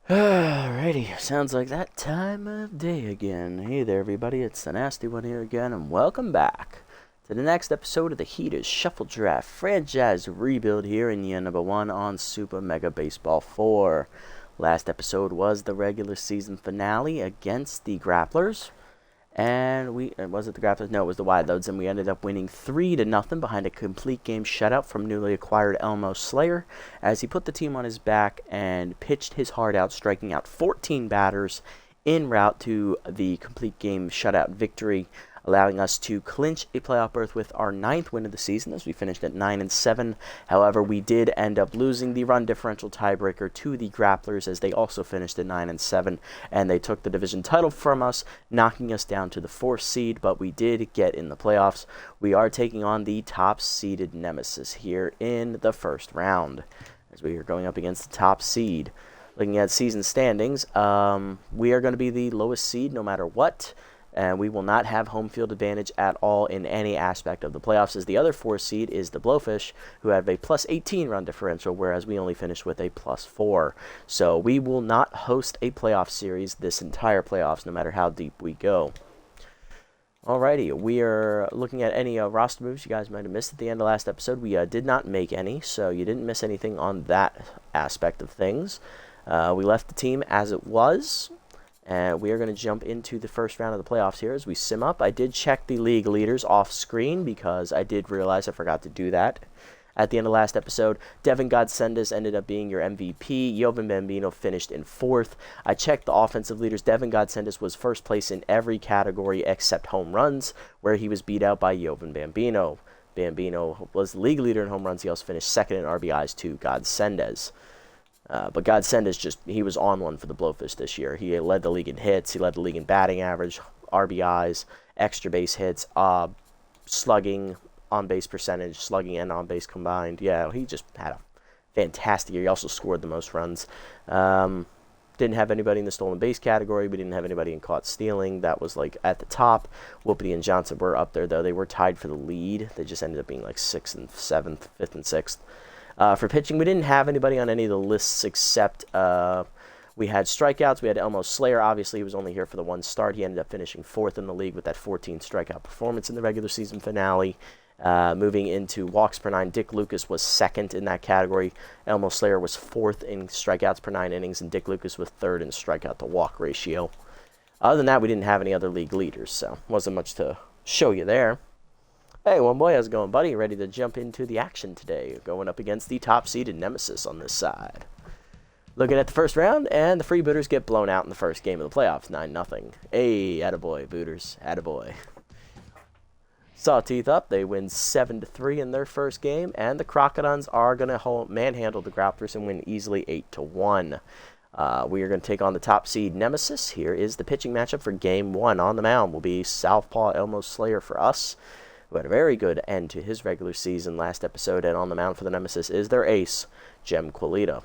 Alrighty, sounds like that time of day again. Hey there, everybody, it's the Nasty One here again, and welcome back to the next episode of the Heaters Shuffle Draft Franchise Rebuild here in year number 1 on Super Mega Baseball 4. Last episode was the regular season finale against the Grapplers. And was it the Grapplers? No, it was the Wide Loads, and we ended up winning 3-0 behind a complete game shutout from newly acquired Elmo Slayer, as he put the team on his back and pitched his heart out, striking out 14 batters en route to the complete game shutout victory, allowing us to clinch a playoff berth with our 9th win of the season, as we finished at 9-7. However, we did end up losing the run differential tiebreaker to the Grapplers, as they also finished at 9-7, and they took the division title from us, knocking us down to the 4th seed, but we did get in the playoffs. We are taking on the top-seeded Nemesis here in the first round, as we are going up against the top seed. Looking at season standings, we are going to be the lowest seed no matter what, and we will not have home field advantage at all in any aspect of the playoffs, as the other 4 seed is the Blowfish, who have a plus 18 run differential, whereas we only finished with a plus 4. So we will not host a playoff series this entire playoffs, no matter how deep we go. Alrighty, we are looking at any roster moves you guys might have missed at the end of last episode. We did not make any, so you didn't miss anything on that aspect of things. We left the team as it was. And we are going to jump into the first round of the playoffs here as we sim up. I did check the league leaders off screen because I did realize I forgot to do that at the end of last episode. Devin Godsendas ended up being your MVP. Jovan Bambino finished in 4th. I checked the offensive leaders. Devin Godsendas was first place in every category except home runs, where he was beat out by Jovan Bambino. Bambino was the league leader in home runs. He also finished 2nd in RBIs to Godsendas. But Godsendas he was on one for the Blowfish this year. He led the league in hits. He led the league in batting average, RBIs, extra base hits, slugging, on-base percentage, slugging and on-base combined. Yeah, he just had a fantastic year. He also scored the most runs. Didn't have anybody in the stolen base category. We didn't have anybody in caught stealing. That was like at the top. Whoopity and Johnson were up there, though. They were tied for the lead. They just ended up being like 6th and 7th, 5th and 6th. For pitching, we didn't have anybody on any of the lists except we had strikeouts. We had Elmo Slayer. Obviously, he was only here for the one start. He ended up finishing 4th in the league with that 14 strikeout performance in the regular season finale. Moving into walks per 9, Dick Lucas was 2nd in that category. Elmo Slayer was 4th in strikeouts per 9 innings, and Dick Lucas was 3rd in strikeout to walk ratio. Other than that, we didn't have any other league leaders, so wasn't much to show you there. Hey, one boy, how's it going, buddy? Ready to jump into the action today. Going up against the top-seeded Nemesis on this side. Looking at the first round, and the Freebooters get blown out in the first game of the playoffs, 9-0. Hey, attaboy, Booters, attaboy. Sawteeth up, they win 7-3 in their first game, and the Crocodons are going to manhandle the Grapplers and win easily 8-1. We are going to take on the top seed Nemesis. Here is the pitching matchup for Game 1. On the mound will be Southpaw Elmo Slayer for us, who had a very good end to his regular season last episode, and on the mound for the Nemesis is their ace, Jem Quilita.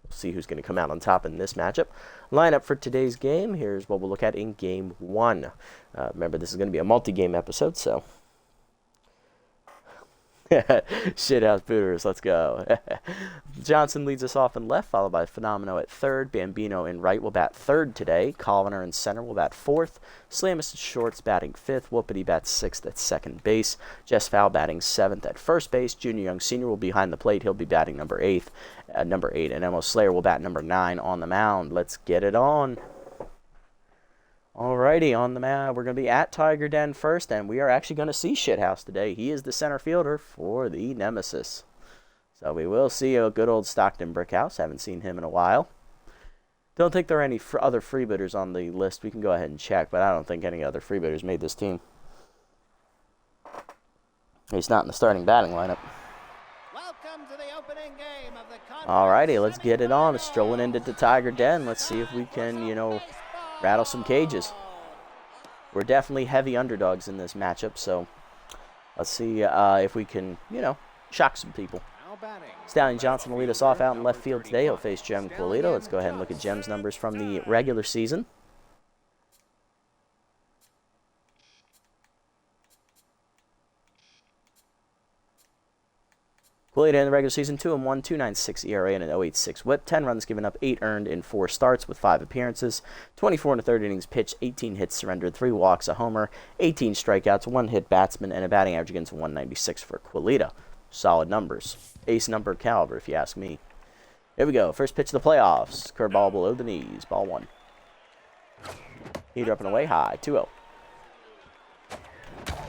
We'll see who's going to come out on top in this matchup. Lineup for today's game, here's what we'll look at in Game 1. Remember, this is going to be a multi-game episode, so shithouse Booters, let's go. Johnson leads us off in left, followed by Phenomeno at 3rd. Bambino in right will bat 3rd today. Colliner in center will bat 4th. Slamus at shorts batting 5th. Whoopity bats 6th at 2nd base. Jess Fowl batting 7th at 1st base. Junior Young Sr. will be behind the plate. He'll be batting number 8. And Elmo Slayer will bat number 9 on the mound. Let's get it on. Alrighty, on the mound, we're going to be at Tiger Den first, and we are actually going to see Shithouse today. He is the center fielder for the Nemesis. So we will see a good old Stockton Brickhouse. Haven't seen him in a while. Don't think there are any other freebooters on the list. We can go ahead and check, but I don't think any other freebooters made this team. He's not in the starting batting lineup. Welcome to the opening game of the Alrighty, let's get it on. Strolling into the Tiger Den. Let's see if we can, rattle some cages. We're definitely heavy underdogs in this matchup, so let's see if we can, shock some people. Stallion Johnson will lead us off out in left field today. He'll face Jem Quilita. Let's go ahead and look at Jem's numbers from the regular season. Quilita in the regular season, 2-1, 2.96 ERA and an 0.86 WHIP. 10 runs given up, 8 earned in 4 starts with 5 appearances. 24 1/3 innings pitched, 18 hits surrendered, 3 walks, a homer, 18 strikeouts, 1 hit batsman, and a batting average against 196 for Quilita. Solid numbers. Ace number caliber, if you ask me. Here we go. First pitch of the playoffs. Curveball below the knees. Ball 1. Heater up and away high. 2-0.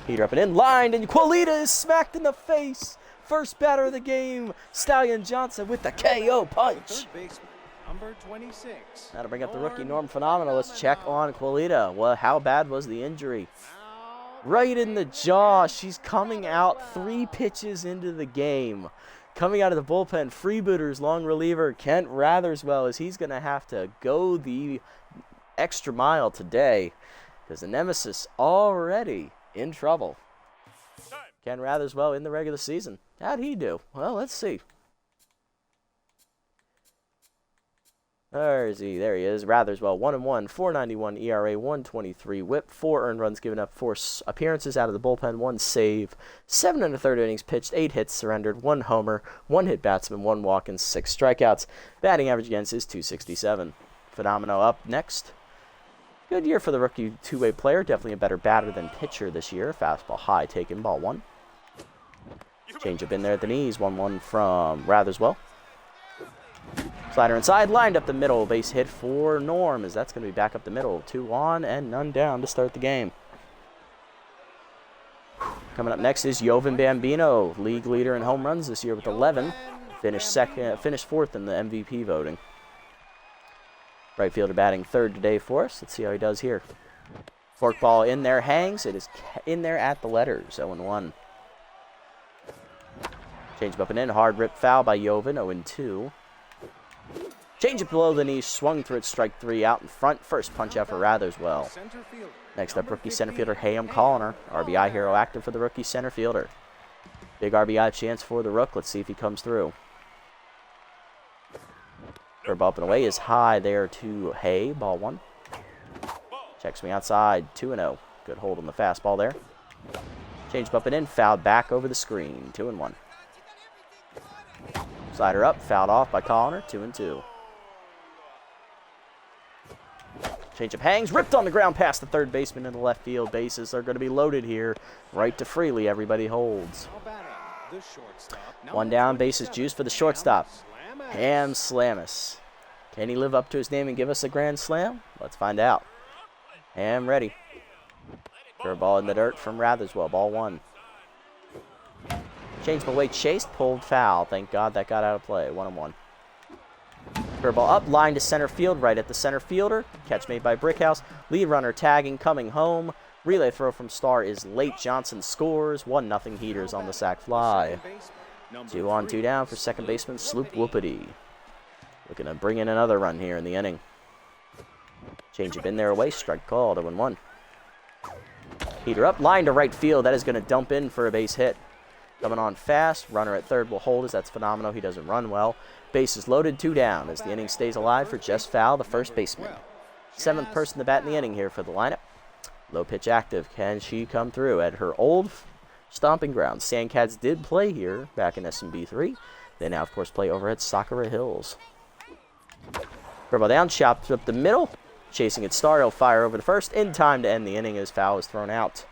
Heater up and in. Lined, and Quilita is smacked in the face. First batter of the game. Stallion Johnson with the KO punch. Number 26. Now to bring up the rookie Norm Phenomenal. Let's check on Quilita. Well, how bad was the injury? Right in the jaw. She's coming out 3 pitches into the game. Coming out of the bullpen, freebooters, long reliever Kent Ratherswell, as he's going to have to go the extra mile today because the Nemesis already in trouble. Kent Ratherswell in the regular season. How'd he do? Well, let's see. Where is he? There he is. Ratherswell, 1-1, 4.91 ERA, 1.23 WHIP, 4 earned runs given up, 4 appearances out of the bullpen, 1 save, 7 1/3 innings pitched, 8 hits surrendered, 1 homer, 1 hit batsman, 1 walk, and 6 strikeouts. Batting average against is .267. Phenomenal up next. Good year for the rookie two-way player. Definitely a better batter than pitcher this year. Fastball high taken, ball 1. Change up in there at the knees, 1-1 from Ratherswell. Slider inside, lined up the middle. Base hit for Norm, as that's going to be back up the middle. 2 on and none down to start the game. Coming up next is Jovan Bambino, league leader in home runs this year with 11. Finished 4th in the MVP voting. Right fielder batting 3rd today for us. Let's see how he does here. Forkball in there, hangs. It is in there at the letters, 0-1. Change up and in, hard rip foul by Jovan, 0-2. Change it below the knee, swung through it, strike 3 out in front. First punch out for Ratherswell. Next up, rookie center fielder Hayam Colliner. RBI hero active for the rookie center fielder. Big RBI chance for the Rook. Let's see if he comes through. Curveball up and away is high there to Hay. Ball 1. Checks me outside. 2-0. Good hold on the fastball there. Change up and in, fouled back over the screen. 2-1. Slider up, fouled off by Colliner. 2-2. Changeup hangs, ripped on the ground past the third baseman in the left field. Bases are going to be loaded here. Right to Freely, everybody holds. 1 down, bases juice for the shortstop. Ham Slamus. Can he live up to his name and give us a grand slam? Let's find out. Ham ready. Curveball in the dirt from Ratherswell, ball 1. Changed away, chased, pulled foul. Thank God that got out of play. 1-1. Curveball up, line to center field, right at the center fielder. Catch made by Brickhouse. Lead runner tagging, coming home. Relay throw from Starr is late. Johnson scores. 1-0 Heaters on the sac fly. 2 on, 2 down for second baseman Sloop Whoopity. Looking to bring in another run here in the inning. Change up in there away, strike called, 0-1. Heater up, line to right field. That is going to dump in for a base hit. Coming on fast. Runner at third will hold as that's phenomenal. He doesn't run well. Bases loaded, 2 down as the inning stays alive for Jess Fowl, the first baseman. 7th person to bat in the inning here for the lineup. Low pitch active. Can she come through at her old stomping ground? Sandcats did play here back in SMB3. They now, of course, play over at Sakura Hills. Curveball down, chopped up the middle. Chasing it, Star. He'll fire over the first in time to end the inning as Fowl is thrown out.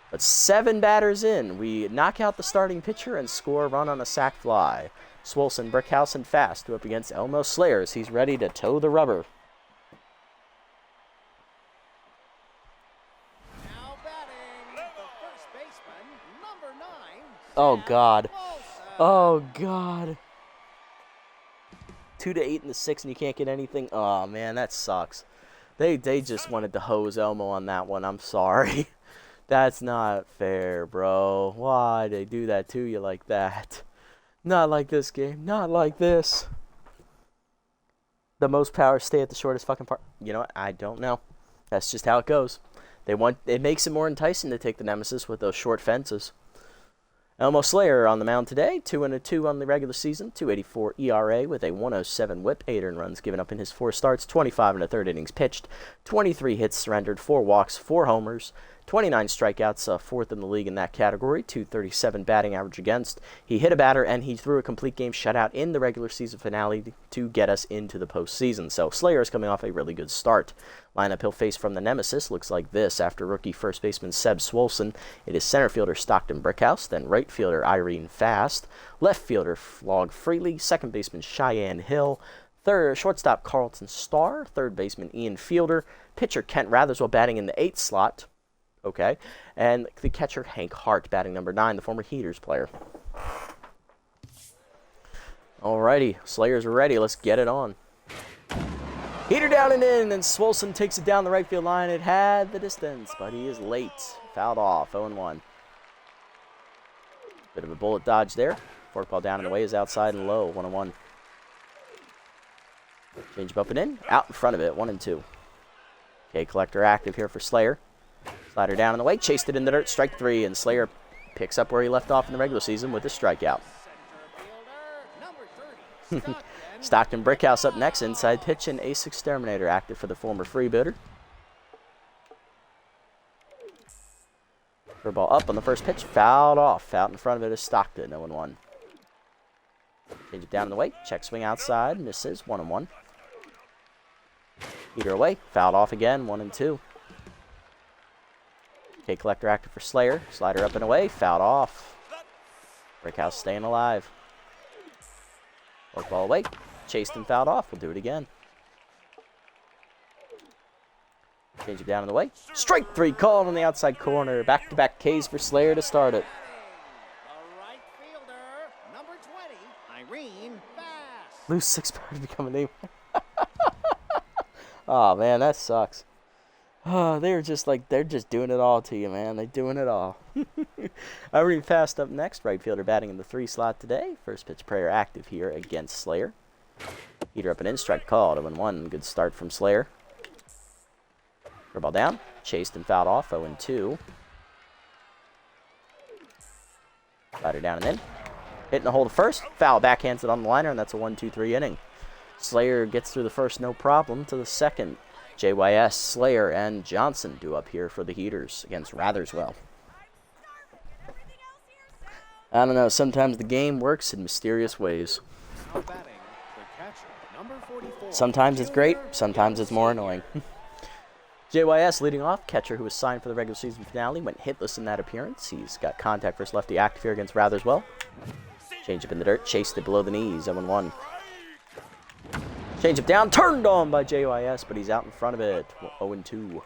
But 7 batters in, we knock out the starting pitcher and score a run on a sac fly. Swolson, Brickhouse, and Fast up against Elmo Slayers. He's ready to toe the rubber. Now batting, the first baseman, number 9. Oh, God. Oh, God. 2 to 8 in the 6th, and you can't get anything. Oh, man, that sucks. They just wanted to hose Elmo on that one. I'm sorry. That's not fair, bro. Why they do that to you like that? Not like this game. Not like this. The most power stay at the shortest fucking part. You know what? I don't know. That's just how it goes. It makes it more enticing to take the Nemesis with those short fences. Elmo Slayer on the mound today. 2-2 on the regular season. 2.84 ERA with a 107 WHIP. 8 earned runs given up in his 4 starts. 25 1/3 innings pitched. 23 hits surrendered. 4 walks. 4 homers. 29 strikeouts, fourth in the league in that category, 237 batting average against. He hit a batter, and he threw a complete game shutout in the regular season finale to get us into the postseason. So Slayer is coming off a really good start. Lineup he'll face from the Nemesis looks like this after rookie first baseman Seb Swolson. It is center fielder Stockton Brickhouse, then right fielder Irene Fast, left fielder Flog Freely, second baseman Cheyenne Hill, shortstop Carlton Starr, third baseman Ian Fielder, pitcher Kent Ratherswell batting in the 8th slot. Okay, and the catcher Hank Hart batting number 9, the former Heaters player. Alrighty, Slayers are ready. Let's get it on. Heater down and in, and Swolson takes it down the right field line. It had the distance, but he is late. Fouled off, 0-1. Bit of a bullet dodge there. Forkball down and away is outside and low, 1-1. Change up and in, out in front of it, 1-2. Okay, collector active here for Slayer. Slider down and away, chased it in the dirt, strike 3, and Slayer picks up where he left off in the regular season with a strikeout. Stockton Brickhouse up next, inside pitch, and Ace Exterminator active for the former freebooter. Curveball up on the first pitch, fouled off. Out in front of it is Stockton, 0-1. Change it down in the way, check swing outside, misses, 1-1. Heater away, fouled off again, 1-2. Okay, collector active for Slayer. Slider up and away, fouled off. Brickhouse staying alive. Ball away, chased and fouled off. We'll do it again. Change it down in the way. Strike 3 called on the outside corner. Back-to-back Ks for Slayer to start it. The right fielder, number 20, Irene Fast. Lose 6 pounds to become a name. Oh, man, that sucks. Oh, they're just doing it all to you, man. They're doing it all. Irene Fast up next. Right fielder batting in the 3 slot today. First pitch prayer active here against Slayer. Heater up and in, strike called, 0-1. Good start from Slayer. Curveball down, chased and fouled off, 0-2. Slider down and in. Hitting the hole to first. Foul, backhands it on the liner, and that's a 1-2-3 inning. Slayer gets through the first no problem to the second. JYS, Slayer, and Johnson do up here for the Heaters against Ratherswell. I don't know, sometimes the game works in mysterious ways. Sometimes it's great, sometimes it's more annoying. JYS leading off, catcher who was signed for the regular season finale, went hitless in that appearance. He's got contact versus lefty active here against Ratherswell. Change up in the dirt, chased it below the knees, 0-1. Change up down, turned on by JYS, but he's out in front of it, 0-2.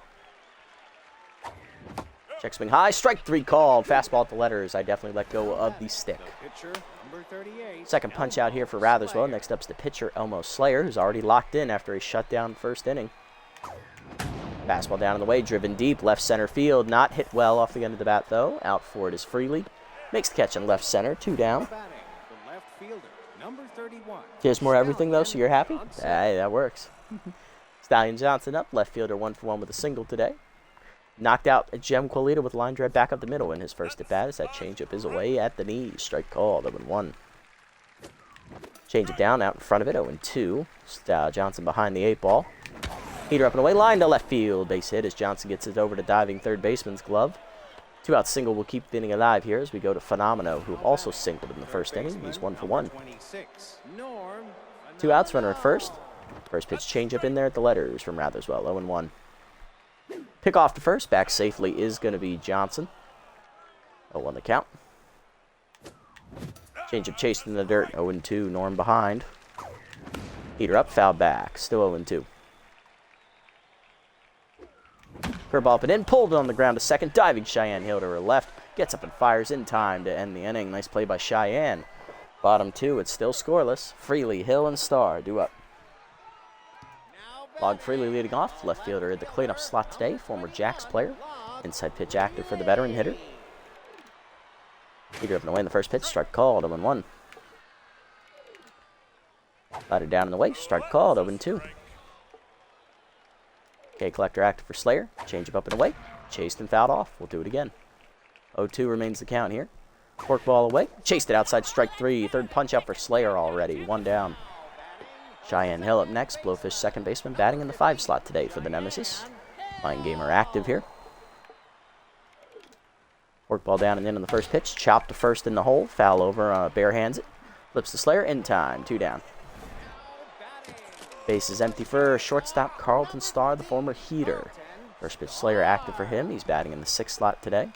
Check swing high, strike 3 called, fastball at the letters. I definitely let go of the stick. Second punch out here for Ratherswell. Next up's the pitcher, Elmo Slayer, who's already locked in after a shutdown first inning. Fastball down in the way, driven deep, left center field. Not hit well off the end of the bat, though. Out for it is Freely. Makes the catch in left center, 2 down. Here's more everything, though, so you're happy? Hey, that works. Stallion Johnson up, left fielder 1-for-1 with a single today. Knocked out Jem Qualita with line drive back up the middle in his first at-bat as that changeup is away at the knees. Strike called, 0-1. Change it down, out in front of it, 0-2. Johnson behind the 8 ball. Heater up and away, line to left field. Base hit as Johnson gets it over to diving third baseman's glove. 2-out single will keep the inning alive here as we go to Phenomeno, who also singled in the first inning. He's 1-for-1. 2 outs, runner at first. First pitch changeup in there at the letters from Ratherswell, 0-1. Pick off to first, back safely is going to be Johnson. 0-1 the count. Changeup chased in the dirt, 0-2, Norm behind. Heater up, foul back, still 0-2. Curveball up and in, pulled on the ground to second, diving Cheyenne Hill to her left, gets up and fires in time to end the inning. Nice play by Cheyenne. Bottom 2, it's still scoreless. Freely, Hill, and Starr do up. Log Freely leading off, left fielder at the cleanup slot today, former Jacks player. Inside pitch active for the veteran hitter. Heater up and away in the first pitch, strike called, 0-1. Slider down in the way, strike called, 0-2. Okay, collector active for Slayer. Change up and away. Chased and fouled off. We'll do it again. 0-2 remains the count here. Forkball away. Chased it outside, strike 3. Third punch out for Slayer already. 1 down. Cheyenne Hill up next. Blowfish second baseman batting in the 5 slot today for the Nemesis. Line gamer active here. Forkball down and in on the first pitch. Chopped to first in the hole. Foul over. Bare hands it. Flips to Slayer. In time. 2 down. Base is empty for shortstop Carlton Starr, the former Heater. First pitch Slayer active for him. He's batting in the 6th slot today.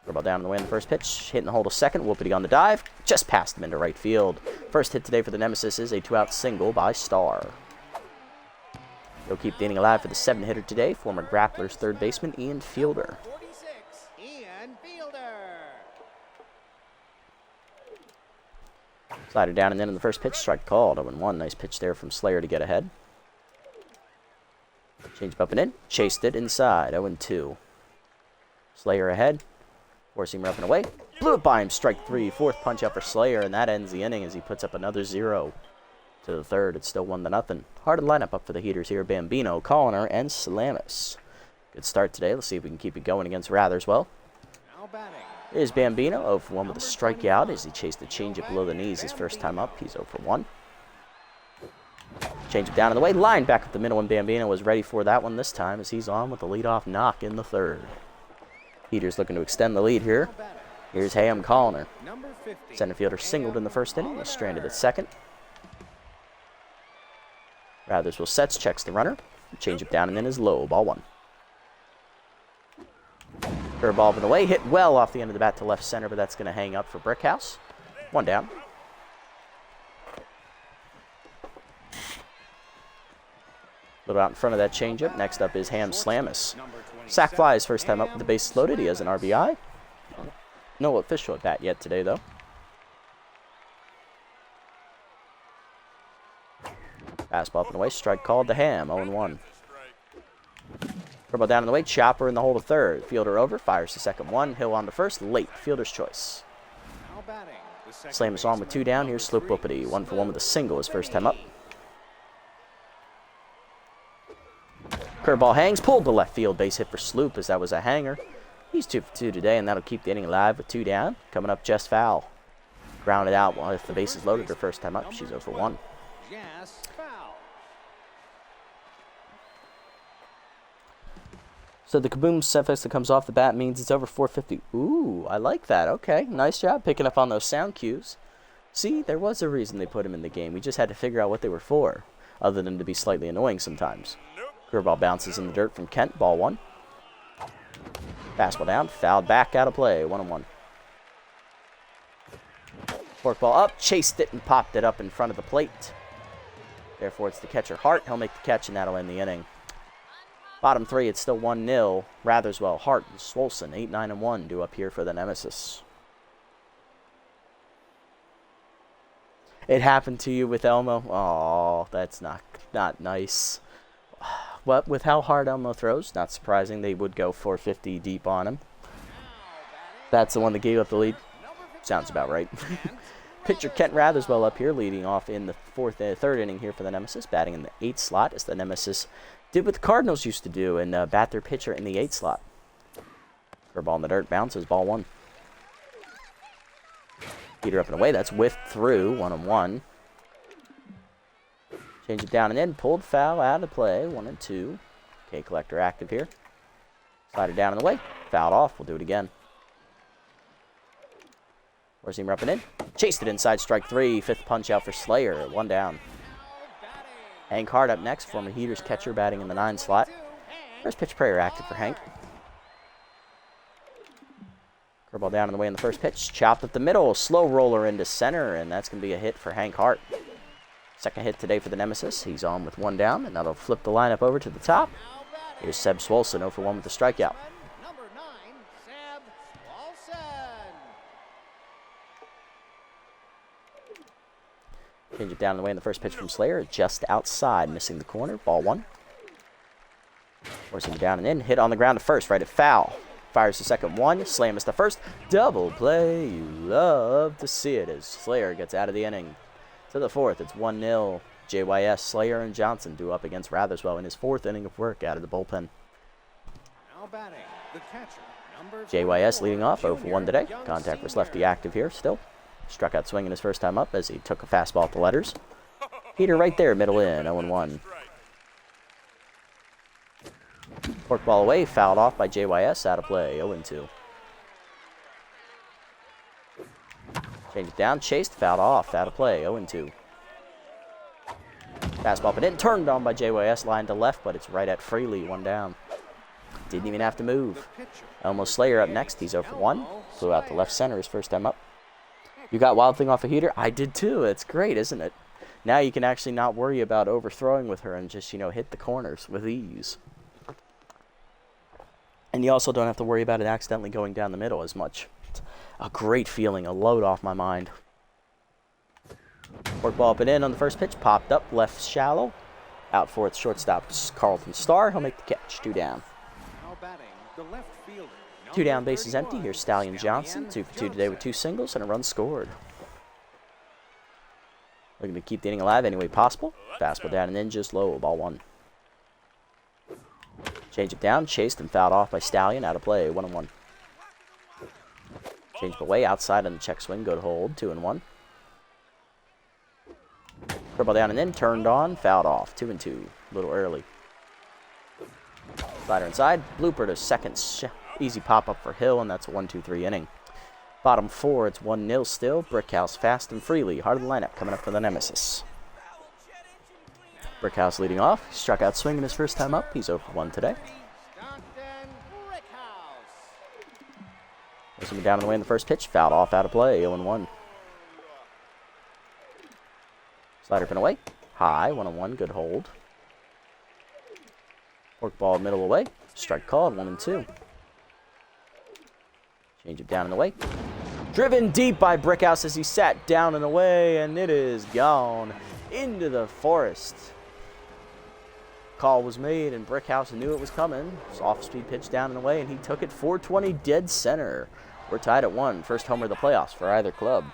Ball down on the way in the first pitch. Hitting the hole to second. Whoopity on the dive. Just passed him into right field. First hit today for the Nemesis is a 2-out single by Starr. He'll keep the inning alive for the 7-hitter today. Former Grapplers third baseman Ian Fielder. 46, Ian Fielder. Slider down and in on the first pitch. Strike called. 0-1. Nice pitch there from Slayer to get ahead. Change up and in. Chased it inside. 0-2. Slayer ahead. Four-seamer up and away. Blew it by him. Strike 3. Fourth punch out for Slayer, and that ends the inning as he puts up another 0. To the third, it's still 1-0. Hard lineup up for the Heaters here. Bambino, Colliner, and Slamis. Good start today. Let's see if we can keep it going against Ratherswell. Now batting. Here's Bambino, 0-for-1 with a strikeout as he chased the changeup below the knees his first time up. He's 0-for-1. Changeup down in the way. Line back up the middle, and Bambino was ready for that one this time as he's on with a leadoff knock in the third. Heaters looking to extend the lead here. Here's Ham Colliner. Center fielder singled in the first inning. Was stranded at second. Ratherswell sets, checks the runner. Changeup down and in is low. Ball 1. Curveball up and away. Hit well off the end of the bat to left center, but that's going to hang up for Brickhouse. 1 down. Little out in front of that changeup. Next up is Ham Slamis. Sack fly his first time up with the bases loaded. He has an RBI. No official at bat yet today, though. Fastball up and away. Strike called to Ham. 0-1. Curveball down in the way. Chopper in the hole to third. Fielder over. Fires the second one. Hill on to first. Late. Fielder's choice. Slamis on with 2 down. Here's Sloop Whoopity. 1-for-1 with a single his first time up. Curveball hangs. Pulled to left field. Base hit for Sloop as that was a hanger. He's 2-for-2 today, and that'll keep the inning alive with 2 down. Coming up, just foul. Grounded out while if the base is loaded her first time up. She's 0-for-1. So the kaboom suffix that comes off the bat means it's over 450. Ooh, I like that. Okay, nice job picking up on those sound cues. See, there was a reason they put him in the game. We just had to figure out what they were for, other than to be slightly annoying sometimes. Curveball bounces in the dirt from Kent. Ball 1. Fastball down. Fouled back out of play. 1-1. Forkball up. Chased it and popped it up in front of the plate. Therefore, it's the catcher Hart. He'll make the catch, and that'll end the inning. Bottom 3, it's still 1-0. Ratherswell, Hart, and Swolson, 8-9-1, due up here for the Nemesis. It happened to you with Elmo? Oh, that's not nice. What, with how hard Elmo throws, not surprising they would go 450 deep on him. That's the one that gave up the lead. Sounds about right. Pitcher Kent Ratherswell up here, leading off in the third inning here for the Nemesis, batting in the 8th slot as the Nemesis did what the Cardinals used to do and bat their pitcher in the 8th slot. Curveball in the dirt, bounces, ball 1. Heater up and away, that's whiffed through, 1-1. Change it down and in, pulled foul out of play, 1-2. K Collector active here. Slider down and away, fouled off, we'll do it again. Four-seamer up and in, chased it inside, strike 3, 5th punch out for Slayer, 1 down. Hank Hart up next, former Heaters catcher batting in the 9 slot. First pitch prayer active for Hank. Curveball down in the way in the first pitch. Chopped up the middle. Slow roller into center, and that's going to be a hit for Hank Hart. Second hit today for the Nemesis. He's on with 1 down, and that'll flip the lineup over to the top. Here's Seb Swolson, 0-for-1 with the strikeout. Number 9, Seb Swolson. Change it down the way in the first pitch from Slayer. Just outside, missing the corner. Ball 1. Forcing it down and in. Hit on the ground to first, right at foul. Fires the second one. Slam is the first. Double play. You love to see it as Slayer gets out of the inning. To the 4th, it's 1-0. JYS, Slayer, and Johnson due up against Ratherswell in his 4th inning of work out of the bullpen. Now batting, the catcher, number JYS leading off, 0-for-1 today. Contact was lefty active here still. Struck out swinging his first time up as he took a fastball at the letters. Heater right there, middle in, 0-1. Fork ball away, fouled off by JYS, out of play, 0-2. Change it down, chased, fouled off, out of play, 0-2. Fastball up and in, turned on by JYS, line to left, but it's right at Freely, 1 down. Didn't even have to move. Elmo Slayer up next, he's 0-1. Flew out to left center his first time up. You got Wild Thing off a heater? I did too. It's great, isn't it? Now you can actually not worry about overthrowing with her and just, hit the corners with ease. And you also don't have to worry about it accidentally going down the middle as much. It's a great feeling, a load off my mind. Fork ball up and in on the first pitch, popped up, left shallow. Out for its shortstop, Carlton Starr. He'll make the catch, 2 down. 2 down, bases empty. Here's Stallion Johnson, 2 for 2 today with 2 singles and a run scored. Looking to keep the inning alive any way possible. Fastball down and in, just low, ball 1. Change it down, chased and fouled off by Stallion, out of play, 1-1. Change it away, outside on the check swing, go to hold, 2-1. Curveball down and in, turned on, fouled off, 2-2, a little early. Slider inside, blooper to second, easy pop-up for Hill, and that's a 1-2-3 inning. Bottom 4, it's 1-0 still. Brickhouse fast and freely. Heart of the lineup coming up for the Nemesis. Brickhouse leading off. He struck out swinging his first time up. He's 0-1 today. There's him down and away in the first pitch. Fouled off, out of play. 0-1. Slider pin away. High, 1-1. Good hold. Fork ball middle away. Strike called, 1-2. Change it down and away. Driven deep by Brickhouse as he sat down and away, and it is gone into the forest. Call was made, and Brickhouse knew it was coming. Soft speed pitch down and away, and he took it 420 dead center. We're tied at 1. First homer of the playoffs for either club.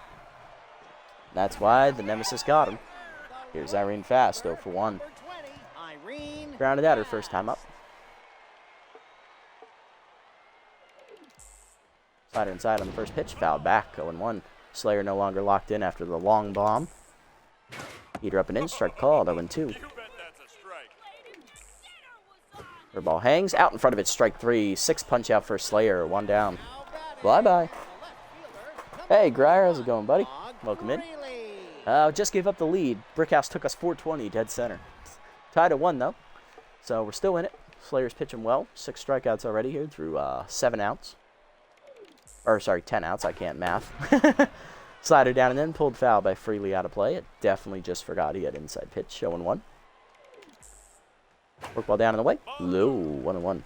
That's why the Nemesis got him. Here's Irene Fast, 0-1. Grounded out her first time up. Slider inside on the first pitch, fouled back, 0-1. Slayer no longer locked in after the long bomb. Heater up and in, strike called, 0-2. Her ball hangs, out in front of it, strike 3. 6 punch out for Slayer, 1 down. Bye-bye. Hey, Grier, how's it going, buddy? Welcome in. Just gave up the lead. Brickhouse took us 420, dead center. Tied at 1, though. So we're still in it. Slayer's pitching well. 6 strikeouts already here through 7 outs. Or, sorry, 10 outs. I can't math. Slider down and then pulled foul by Freely, out of play. It definitely just forgot he had inside pitch. 0-1. Work ball down and away. Low. 1-1.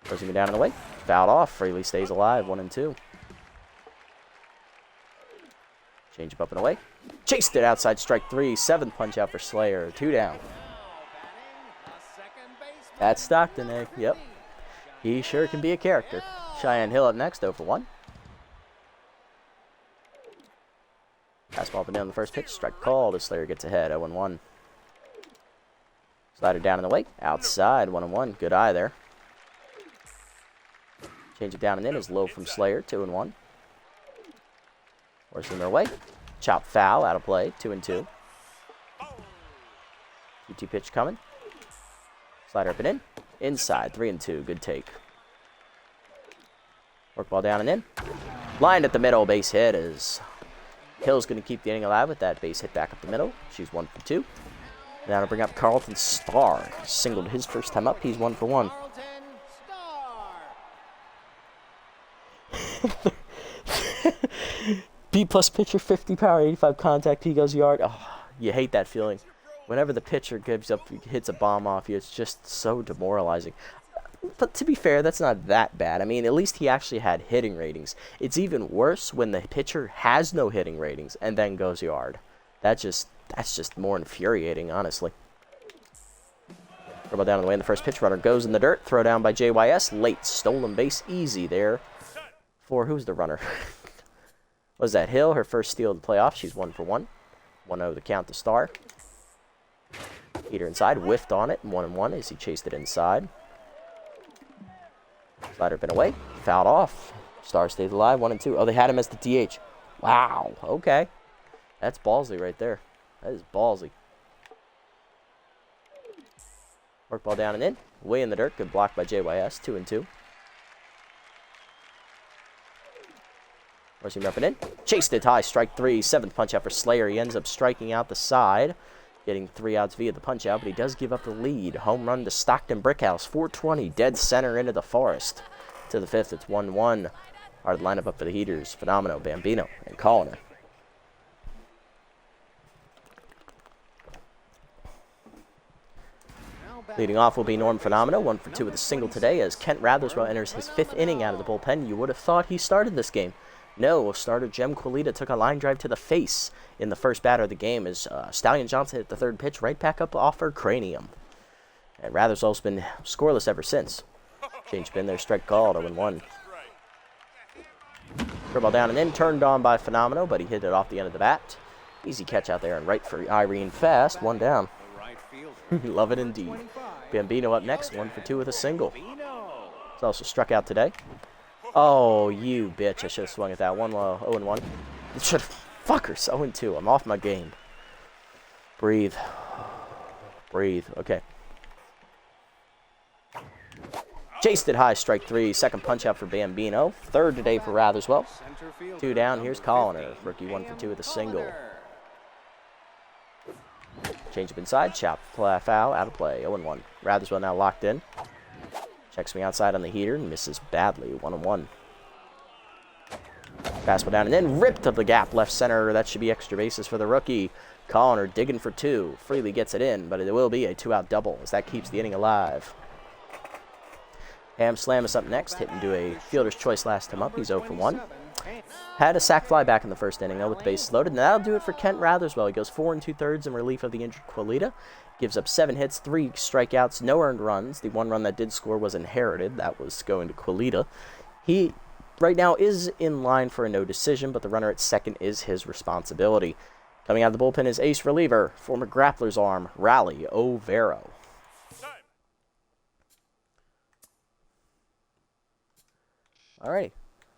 Closing it down and away. Fouled off. Freely stays alive. 1-2. Change up and away. Chased it outside. Strike 3. 7th punch out for Slayer. 2 down. That's Stockton, eh? Yep. He sure can be a character. Cheyenne Hill up next, 0-1. Fastball up and down the first pitch. Strike called as Slayer gets ahead, 0-1. Slider down in the way. Outside, 1-1. Good eye there. Change it down and in is low from Slayer, 2-1. Forcing their way. Chop foul, out of play, 2-2. 2-2 pitch coming. Slider up and in. Inside, 3-2. Good take. Work ball down and in. Lined at the middle, base hit is Hill's going to keep the inning alive with that base hit back up the middle. She's 1 for 2. Now to bring up Carlton Starr. Singled his first time up. He's 1 for 1. B plus pitcher, 50 power, 85 contact. He goes yard. Oh, you hate that feeling. Whenever the pitcher hits a bomb off you, it's just so demoralizing. But to be fair, that's not that bad. I mean, at least he actually had hitting ratings. It's even worse when the pitcher has no hitting ratings and then goes yard. That's just more infuriating, honestly. Throw down the way in the first pitch. Runner goes in the dirt. Throw down by JYS. Late stolen base. Easy there. For who's the runner? Was that Hill? Her first steal of the playoffs. She's 1 for 1. 1-0 the count to Star. Heater inside. Whiffed on it. 1-1 as he chased it inside. Slider been away. Fouled off. Star stays alive. 1-2. Oh, they had him as the DH. Wow. Okay. That's ballsy right there. That is ballsy. Cork ball down and in. Way in the dirt. Good block by JYS. 2-2. Forcing up and in. Chased it high. Strike 3. 7th punch out for Slayer. He ends up striking out the side. Getting 3 outs via the punch out, but he does give up the lead. Home run to Stockton Brickhouse. 420. Dead center into the forest. To the 5th. It's 1-1. Our lineup up for the Heaters. Phenomenal, Bambino, and Colliner. Leading off will be Norm Phenomeno, 1 for 2 with a single today as Kent Ratherswell enters his 5th inning out of the bullpen. You would have thought he started this game. No, starter Jem Quilita took a line drive to the face in the first batter of the game as Stallion Johnson hit the 3rd pitch right back up off her cranium. And Ratherswell's been scoreless ever since. Change been there, strike called, 0-1. Curveball down and in, turned on by Phenomeno, but he hit it off the end of the bat. Easy catch out there and right for Irene Fast, 1 down. Love it indeed. Bambino up next, 1 for 2 with a single. He's also struck out today. Oh, you bitch. I should have swung at that. 0-1. Fuckers, 0-2. I'm off my game. Breathe. Breathe. Okay. Chased it high, strike 3. 2nd punch out for Bambino. 3rd today for Ratherswell. 2 down. Here's Colliner. Rookie 1 for 2 with a single. Change up inside, chop, foul, out of play, 0-1. Ratherswell now locked in. Checks me outside on the heater and misses badly, 1-1. Fastball down and then ripped to the gap, left center. That should be extra bases for the rookie. Colliner digging for 2. Freely gets it in, but it will be a 2-out double as that keeps the inning alive. Ham Slam is up next, hitting to a fielder's choice last time up. He's 0 for 1. Had a sac fly back in the first inning, though, with the bases loaded. And that'll do it for Kent Ratherswell. He goes 4 2/3 in relief of the injured Quilita. Gives up 7 hits, 3 strikeouts, no earned runs. The 1 run that did score was inherited. That was going to Quilita. He, right now, is in line for a no decision, but the runner at second is his responsibility. Coming out of the bullpen is ace reliever, former Grappler's arm, Rally Overo. All right.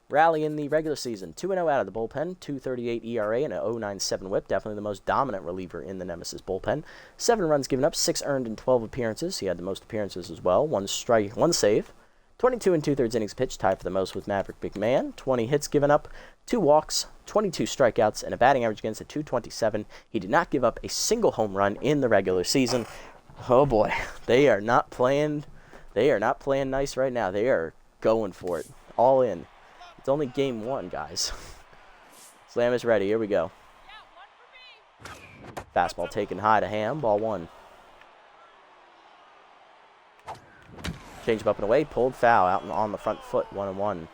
Rally in the regular season, 2-0 out of the bullpen, 2.38 ERA and a 0.97 whip. Definitely the most dominant reliever in the Nemesis bullpen. 7 runs given up, 6 earned in 12 appearances. He had the most appearances as well. 1 strike, 1 save. 22 2/3 innings pitched, tied for the most with Maverick McMahon. 20 hits given up, 2 walks, 22 strikeouts, and a batting average against a .227. He did not give up a single home run in the regular season. Oh boy, they are not playing nice right now. They are going for it, all in. It's only game 1, guys. Slam is ready. Here we go. Fastball taken high to Ham. Ball 1. Change up and away. Pulled foul out on the front foot. 1-1.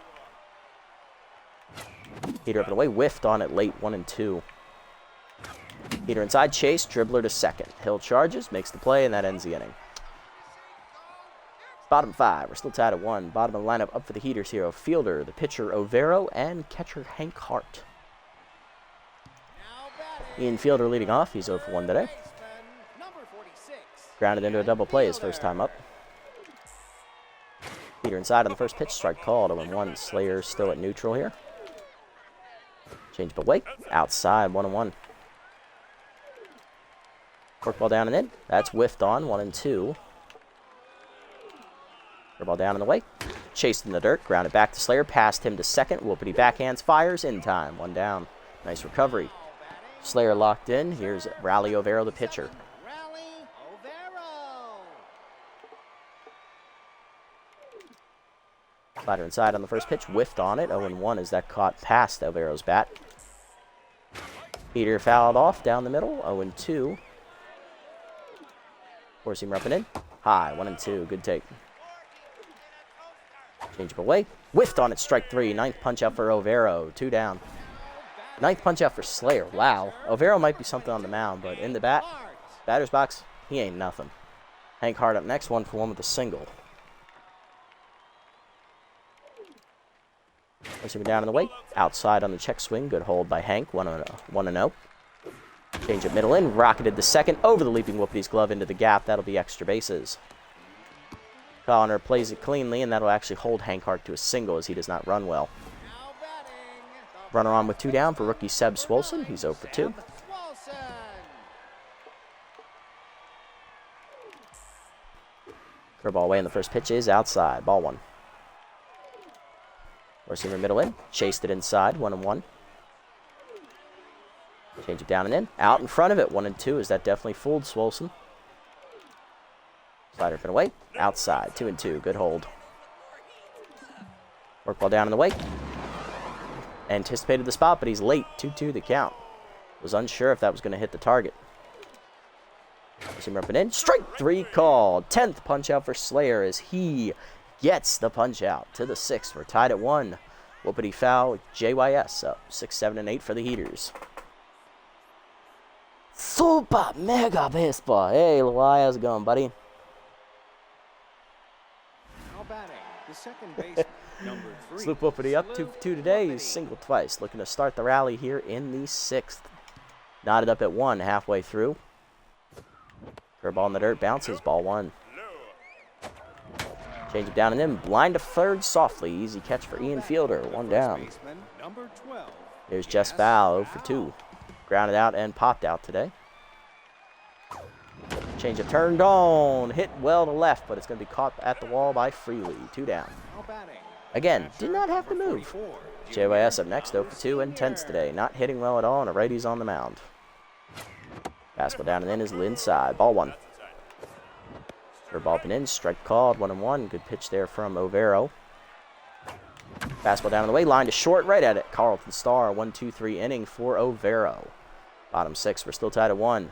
Heater up and away. Whiffed on it late. 1-2. Heater inside. Chase. Dribbler to second. Hill charges. Makes the play, and that ends the inning. Bottom 5, we're still tied at 1. Bottom of the lineup up for the Heaters here. Fielder, the pitcher Overo, and catcher Hank Hart. Ian Fielder leading off. He's 0 for 1 today. Grounded into a double play his first time up. Heater inside on the first pitch. Strike called. 0-1. Slayer still at neutral here. Change but wait. Outside. 1-1. Cork ball down and in. That's whiffed on. 1-2. Ball down and away. Chased in the dirt. Grounded back to Slayer. Passed him to second. Whoopity backhands. Fires in time. 1 down. Nice recovery. Slayer locked in. Here's Rally Overo, the pitcher. Slider inside on the first pitch. Whiffed on it. 0-1 as that caught past Overo's bat. Heater fouled off down the middle. 0-2. Four seam roughing in. High. 1-2. Good take. Change up away. Whiffed on it. Strike 3. 9th punch out for Overo. 2 down. 9th punch out for Slayer. Wow. Overo might be something on the mound, but in the batter's box, he ain't nothing. Hank Hart up next. 1 for 1 with a single. Receiving down in the way. Outside on the check swing. Good hold by Hank. 1-0. Change up middle in. Rocketed the second over the leaping Whoopity's glove into the gap. That'll be extra bases. Colliner plays it cleanly, and that'll actually hold Hank Hart to a single as he does not run well. Runner on with 2 down for rookie Seb Swolson. He's 0 for 2. Curveball away, and the first pitch is outside. Ball 1. Receiver middle in. Chased it inside. 1-1. Change it down and in. Out in front of it. 1-2. Is that definitely fooled Swolson? Slider pin away. Outside. 2-2. Good hold. Work ball down in the way. Anticipated the spot, but he's late. 2-2 the count. Was unsure if that was going to hit the target. Receiver up and in. Strike 3 called. 10th punch out for Slayer as he gets the punch out to the 6th. We're tied at 1. Whoopity foul. JYS up 6, 7, and 8 for the Heaters. Super mega baseball. Hey, Luai, how's it going, buddy? Now batting, the second baseman, number 3. Sloop Whoopity up 2 for 2 today. He's singled twice. Looking to start the rally here in the 6th. Knotted up at 1 halfway through. Curveball in the dirt, bounces, ball 1. Change it down and in, blind to third softly. Easy catch for Ian Fielder, 1 down. Here's Jess Fowl, 0 for 2. Grounded out and popped out today. Change it turned on, hit well to left, but it's going to be caught at the wall by Freely, 2 down. Again, did not have to move. JYS up next, 0 for 2, intense today. Not hitting well at all, and a righty's on the mound. Fastball down and in is inside. Ball 1. Curveball up and in. Strike called. 1-1. Good pitch there from Overo. Fastball down and the way. Line to short. Right at it. Carlton Starr. 1-2-3 inning for Overo. Bottom 6. We're still tied at 1.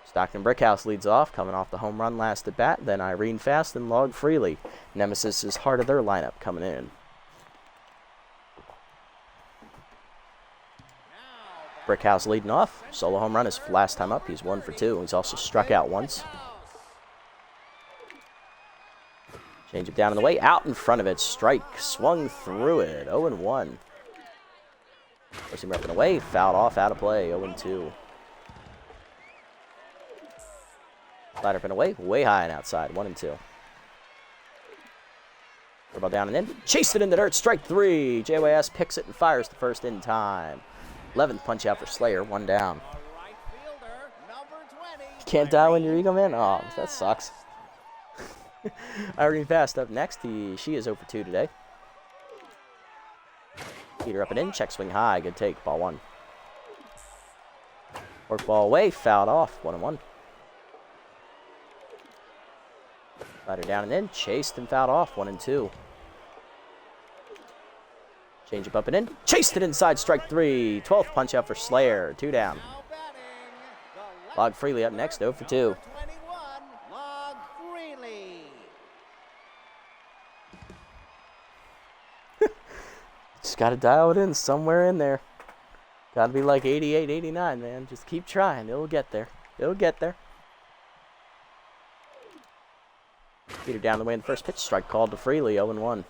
Stockton Brickhouse leads off. Coming off the home run last at bat. Then Irene Fast and Log Freely. Nemesis is heart of their lineup coming in. Brickhouse leading off. Solo home run his last time up. He's 1 for 2. He's also struck out once. Change it down in the way. Out in front of it. Strike. Swung through it. 0-1. First him up and away. Fouled off. Out of play. 0-2. Slider up and away. Way high and outside. 1-2. Ball down and in. Chased it in the dirt. Strike 3. JYS picks it and fires the first in time. 11th punch out for Slayer, 1 down. Can't die when you're ego, man? Oh, that sucks. Irene Fast up next. She is 0 for 2 today. Peter up and in. Check swing high. Good take. Ball 1. Work ball away. Fouled off. 1-1. Slider down and in. Chased and fouled off. 1-2. Change up and in. Chased it inside. Strike 3. 12th punch out for Slayer. 2 down. Log Freely up next. 0 for 2. Just got to dial it in somewhere in there. Got to be like 88, 89, man. Just keep trying. It'll get there. It'll get there. Peter down the way in the first pitch. Strike called to Freely. 0-1.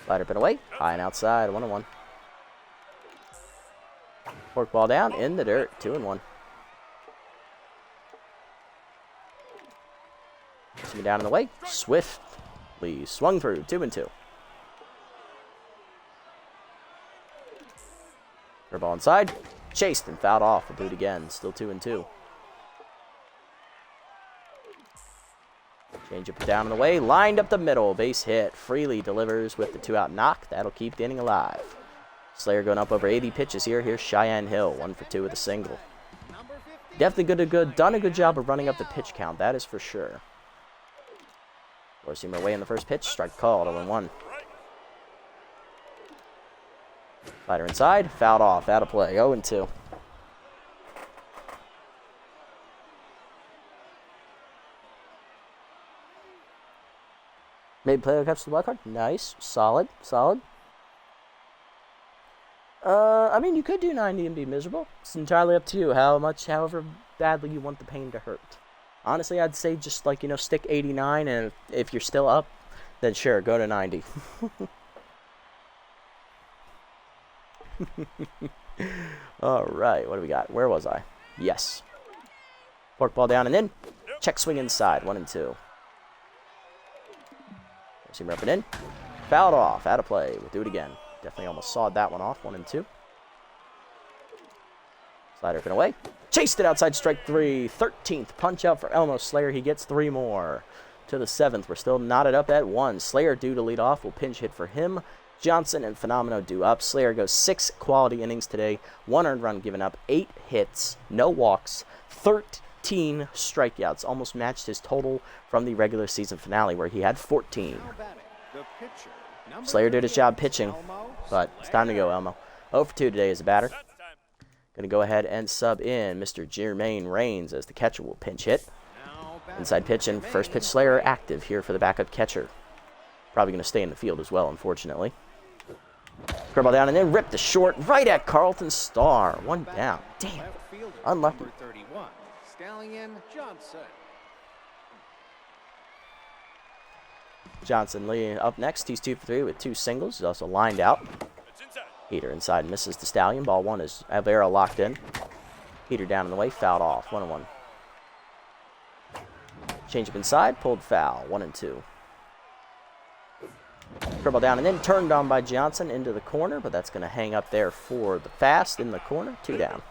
Slider pin away. High and outside. 1-1. Fork ball down in the dirt. 2-1. Swing down in the way. Swiftly swung through. 2-2. Ball inside. Chased and fouled off. We'll do it again. Still 2-2. Change it down in the way. Lined up the middle. Base hit. Freely delivers with the 2-out knock. That'll keep the inning alive. Slayer going up over 80 pitches here. Here's Cheyenne Hill. 1 for 2 with a single. Definitely done a good job of running up the pitch count. That is for sure. Four-seamer away in the first pitch. Strike called. 0-1. Slider inside. Fouled off. Out of play. 0-2. Made play capture the wild card. Nice. Solid. Solid. I mean, you could do 90 and be miserable. It's entirely up to you. However badly you want the pain to hurt. Honestly, I'd say just like, stick 89, and if you're still up, then sure, go to 90. All right, what do we got? Where was I? Yes. Fork ball down and in. Check swing inside. 1-2. Seam up and in. Fouled off. Out of play. We'll do it again. Definitely almost sawed that one off. 1-2. Slider up and away. Chased it outside strike 3. 13th punch out for Elmo Slayer. He gets 3 more. To the 7th. We're still knotted up at 1. Slayer due to lead off. Will pinch hit for him. Johnson and Phenomeno due up. Slayer goes 6 quality innings today. 1 earned run given up. 8 hits. No walks. 13 strikeouts. Almost matched his total from the regular season finale where he had 14. Slayer did his job pitching, but it's time to go, Elmo. 0 for 2 today as a batter. Going to go ahead and sub in Mr. Jermaine Raines as the catcher will pinch hit. Inside pitch and first pitch Slayer active here for the backup catcher. Probably going to stay in the field as well, unfortunately. Curveball down and then rip the short right at Carlton Starr. 1 down. Damn. Unlucky. Johnson leading up next. He's 2 for 3 with 2 singles. He's also lined out. Heater inside misses the Stallion. Ball 1 is Alvaro locked in. Heater down in the way, fouled off. 1-1. Change up inside, pulled foul. 1-2. Curveball down and then turned on by Johnson into the corner, but that's going to hang up there for the fast in the corner. 2 down.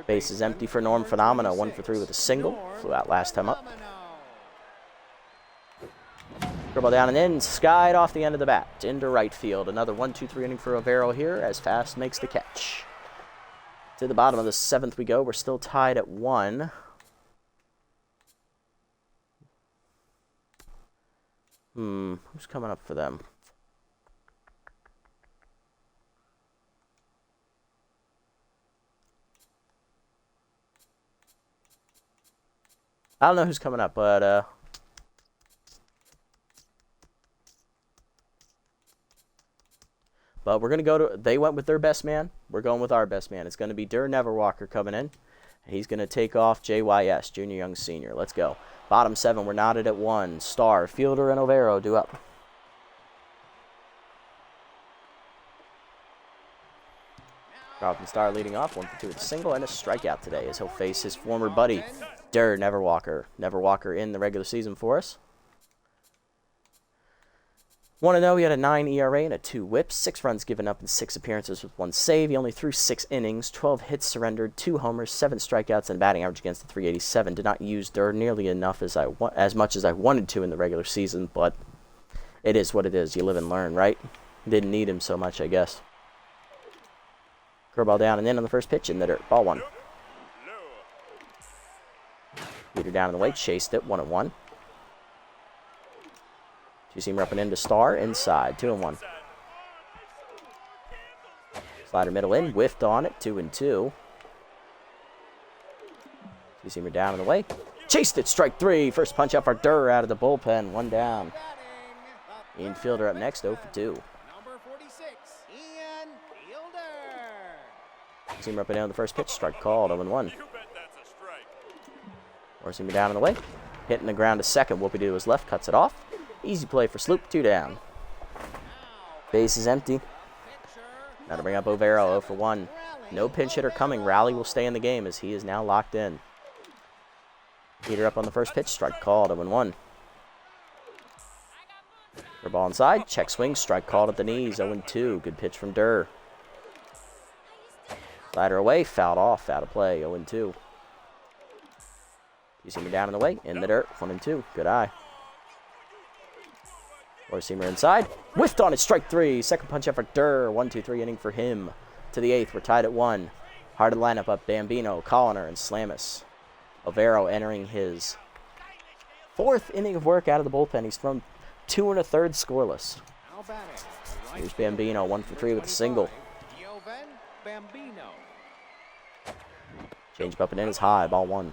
Base is empty for Norm Phenomeno. 1 for 3 with a single. Flew out last time up. Curveball down and in, skied off the end of the bat into right field. Another 1-2-3 inning for Alvaro here as Fast makes the catch. To the bottom of the 7th we go. We're still tied at 1. Who's coming up for them? I don't know who's coming up, but we're going to go to... They went with their best man. We're going with our best man. It's going to be Dur Neverwalker coming in. He's going to take off JYS, Junior Young Senior. Let's go. Bottom 7, we're knotted at 1. Starr, Fielder, and Alvaro due up. Carlton Starr leading off. 1 for 2 with a single and a strikeout today as he'll face his former buddy, Dur Neverwalker. Neverwalker in the regular season for us. 1-0, he had a 9 ERA and a 2 whip, 6 runs given up in 6 appearances with 1 save. He only threw 6 innings, 12 hits surrendered, 2 homers, 7 strikeouts, and batting average against the .387. Did not use Dur nearly enough as much as I wanted to in the regular season, but it is what it is. You live and learn, right? Didn't need him so much, I guess. Curveball down and in on the first pitch in the dirt. Ball 1. Heater down in the way, chased it, 1-1. Two-seamer up and into Starr, inside, 2-1. Slider middle in, whiffed on it, 2-2. Two-seamer down in the way, chased it, strike 3. First punch up for Dur out of the bullpen, 1 down. Infielder up next, 0 for 2. Two-seamer up and down the first pitch, strike called, 0-1. Four-seamer down in the way, hitting the ground to second. Whoopie to his left, cuts it off. Easy play for Sloop, 2 down. Base is empty. Now to bring up Alvaro, 0 for 1. No pinch hitter coming. Rally will stay in the game as he is now locked in. Heater up on the first pitch, strike called, 0-1. For ball inside, check swing, strike called at the knees, 0-2. Good pitch from Dur. Slider away, fouled off, out of play, 0-2. You see me down in the way, in the dirt, 1-2. Good eye. Four-seamer inside. Whiffed on it, strike 3. Second punch up for Dur. 1-2-3 inning for him. To the 8th, we're tied at 1. Hard to line up Bambino, Colliner, and Slamus. Alvaro entering his 4th inning of work out of the bullpen. He's thrown 2 1/3 scoreless. Here's Bambino, 1 for 3 with a single. Change up and in is high, ball 1.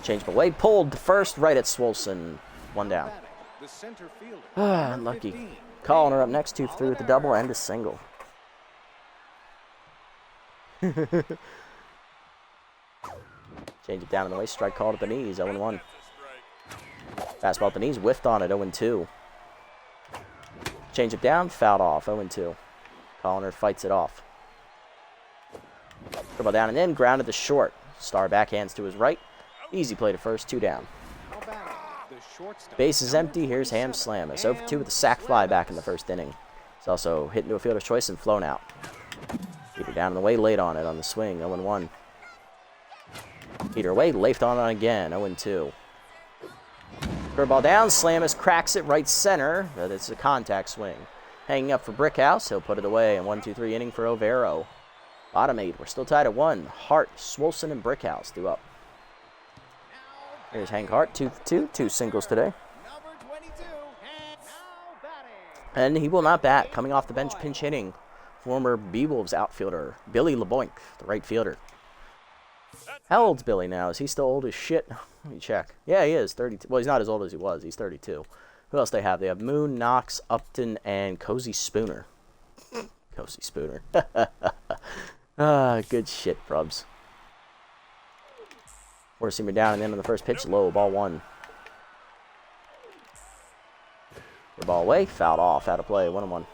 Change away, pulled to first, right at Swolson. 1 down. Unlucky. Colliner up next, 2 for 3 with the double and a single. Change it down in the way, strike called at the knees, 0-1. Fastball at the knees, whiffed on it, 0-2. Change it down, fouled off, 0-2. Colliner fights it off. Curveball down and in, grounded to short. Starr backhands to his right. Easy play to first, 2 down. Base is empty. Here's Ham Slamus. 0 for 2 with a sac fly back in the 1st inning. He's also hit into a fielder's choice and flown out. Peter down in the way, late on it on the swing, 0-1. Peter away, late on it again, 0-2. Curveball down, Slamus cracks it right center, but it's a contact swing. Hanging up for Brickhouse, he'll put it away, and 1-2-3 inning for Overo. Bottom 8, we're still tied at 1. Hart, Swolson, and Brickhouse due up. Here's Hank Hart, 2-2, 2 singles today. And he will not bat, coming off the bench, pinch hitting. Former B-Wolves outfielder, Billy LeBoink, the right fielder. How old's Billy now? Is he still old as shit? Let me check. Yeah, he is, 32. Well, he's not as old as he was. He's 32. Who else they have? They have Moon, Knox, Upton, and Cozy Spooner. Cozy Spooner. Good shit, Probs. Four-seamer down and in on the first pitch, low, ball 1. The ball away, fouled off, out of play, 1-1.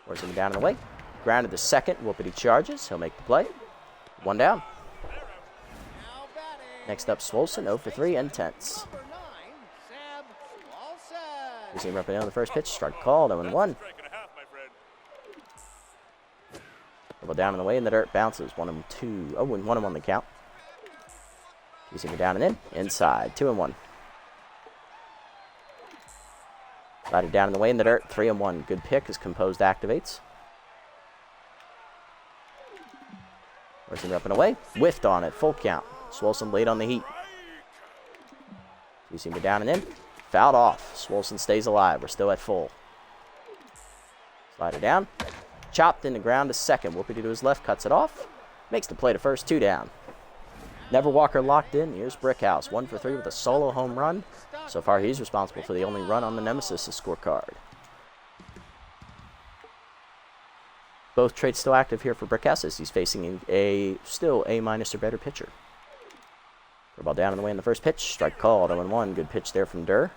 Four-seamer down and away. Grounded to second, Whoopity charges, he'll make the play. 1 down. Next up, Swolson, 0 for 3, intense. Four-seamer up and down on the first pitch, strike called, 0-1. Double down and away in the dirt, bounces, 1-2. Oh, and 1-1 the count. Two-seamer down and in, inside, 2-1. Slided down in the way in the dirt, 3-1. Good pick as composed activates. Four-seamer up and away, whiffed on it, full count. Swolson late on the heat. Two-seamer down and in, fouled off. Swolson stays alive, we're still at full. Slider down. Chopped in the ground to second. Whoopity to his left, cuts it off. Makes the play to first, 2 down. Never Walker locked in. Here's Brickhouse, 1 for 3 with a solo home run. So far, he's responsible for the only run on the Nemesis scorecard. Both traits still active here for Brickhouse as he's facing a still A- or better pitcher. Ball down in the way in the first pitch. Strike called, 0-1. Good pitch there from Durr.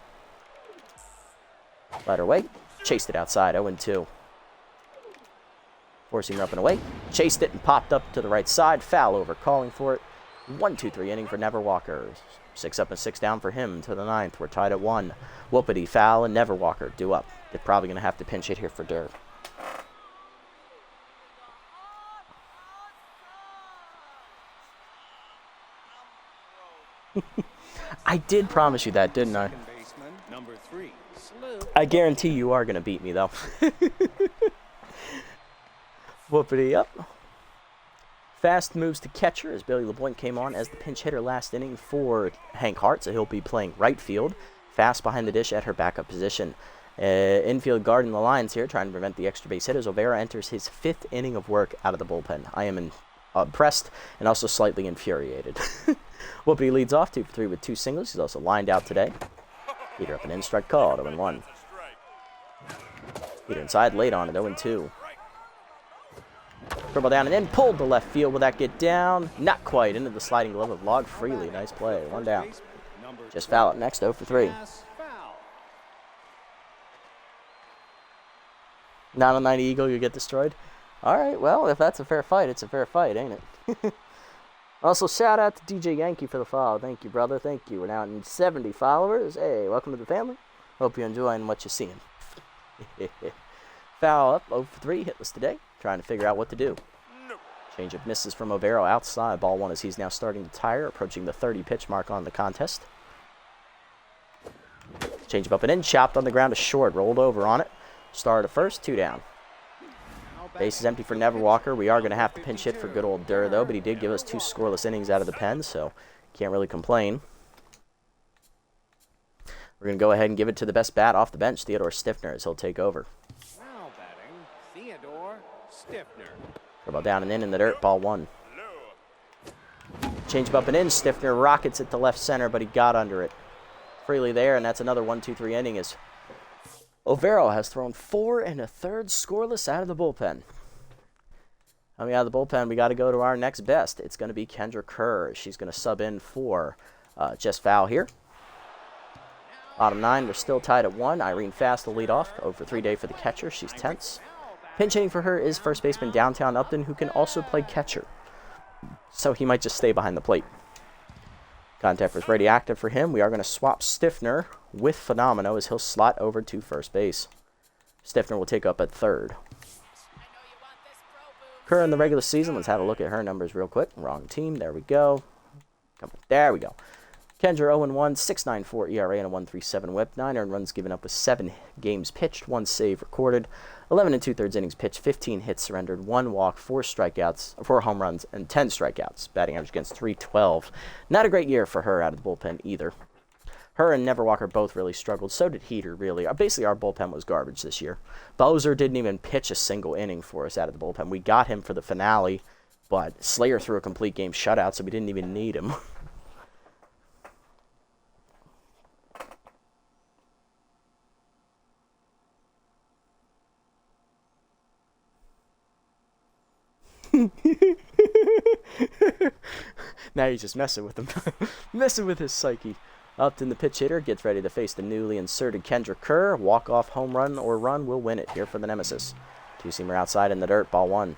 Slider away. Chased it outside, 0-2. Four-seamer up and away. Chased it and popped up to the right side. Foul over, calling for it. 1-2-3 inning for Never Walker. 6 up and 6 down for him to the 9th. We're tied at 1. Whoopity, foul, and Never Walker due up. They're probably going to have to pinch hit here for Durr. I did promise you that, didn't I? I guarantee you are going to beat me, though. Whoopity up. Fast moves to catcher as Billy LeBoink came on as the pinch hitter last inning for Hank Hart, so he'll be playing right field. Fast behind the dish at her backup position. Infield guarding the lines here, trying to prevent the extra base hit as Overa enters his 5th inning of work out of the bullpen. I am impressed and also slightly infuriated. Whoopity leads off 2 for 3 with 2 singles. He's also lined out today. Peter up and in, strike called, 0-1. Peter inside, late on it, 0-2. Dribble down and in, pulled to left field. Will that get down? Not quite. Into the sliding glove of Log Freely. Nice play. 1 down. Just foul it next, 0 for 3. Not on 90 Eagle, you get destroyed. All right, well, if that's a fair fight, it's a fair fight, ain't it? Also, shout out to DJ Yankee for the follow. Thank you, brother. Thank you. We're now at 70 followers. Hey, welcome to the family. Hope you're enjoying what you're seeing. Foul up, 0 for 3, hitless today. Trying to figure out what to do. Change of misses from Overo outside. Ball 1 as he's now starting to tire, approaching the 30 pitch mark on the contest. Change up and in, chopped on the ground to short, rolled over on it. Star to first, 2 down. Base is empty for Never Walker. We are going to have to pinch hit for good old Durr, though, but he did give us 2 scoreless innings out of the pen, so can't really complain. We're going to go ahead and give it to the best bat off the bench, Theodore Stiffner, as he'll take over. Now batting, Theodore Stiffner. Ball down and in the dirt, ball 1. Change up and in, Stiffner rockets it to left center, but he got under it. Freely there, and that's another 1-2-3 inning as Overo has thrown 4 1/3 scoreless out of the bullpen. Coming out of the bullpen, we got to go to our next best. It's going to be Kendra Kerr. She's going to sub in for Jess Fowl here. Bottom 9, we're still tied at 1. Irene Fast will lead off. 0 for 3 day for the catcher. She's tense. Pinch hitting for her is first baseman Downtown Upton, who can also play catcher. So he might just stay behind the plate. Contact was ready active for him. We are going to swap Stiffner with Phenomeno as he'll slot over to first base. Stiffner will take up at third. Kerr in the regular season, let's have a look at her numbers real quick. Wrong team, there we go. Come on, there we go. Kendra 0-1, 6.94 ERA and a 1.37 whip. 9 earned runs given up with 7 games pitched, 1 save recorded. 11 2/3 innings pitched, 15 hits surrendered, 1 walk, 4 strikeouts, 4 home runs, and 10 strikeouts. Batting average against .312. Not a great year for her out of the bullpen either. Her and Never Walker both really struggled. So did Heater, really. Basically, our bullpen was garbage this year. Bowser didn't even pitch a single inning for us out of the bullpen. We got him for the finale, but Slayer threw a complete game shutout, so we didn't even need him. Now he's just messing with him. Messing with his psyche. Upton, the pitch hitter, gets ready to face the newly inserted Kendra Kerr. Walk-off home run or run will win it here for the Nemesis. Two-seamer outside in the dirt, ball 1.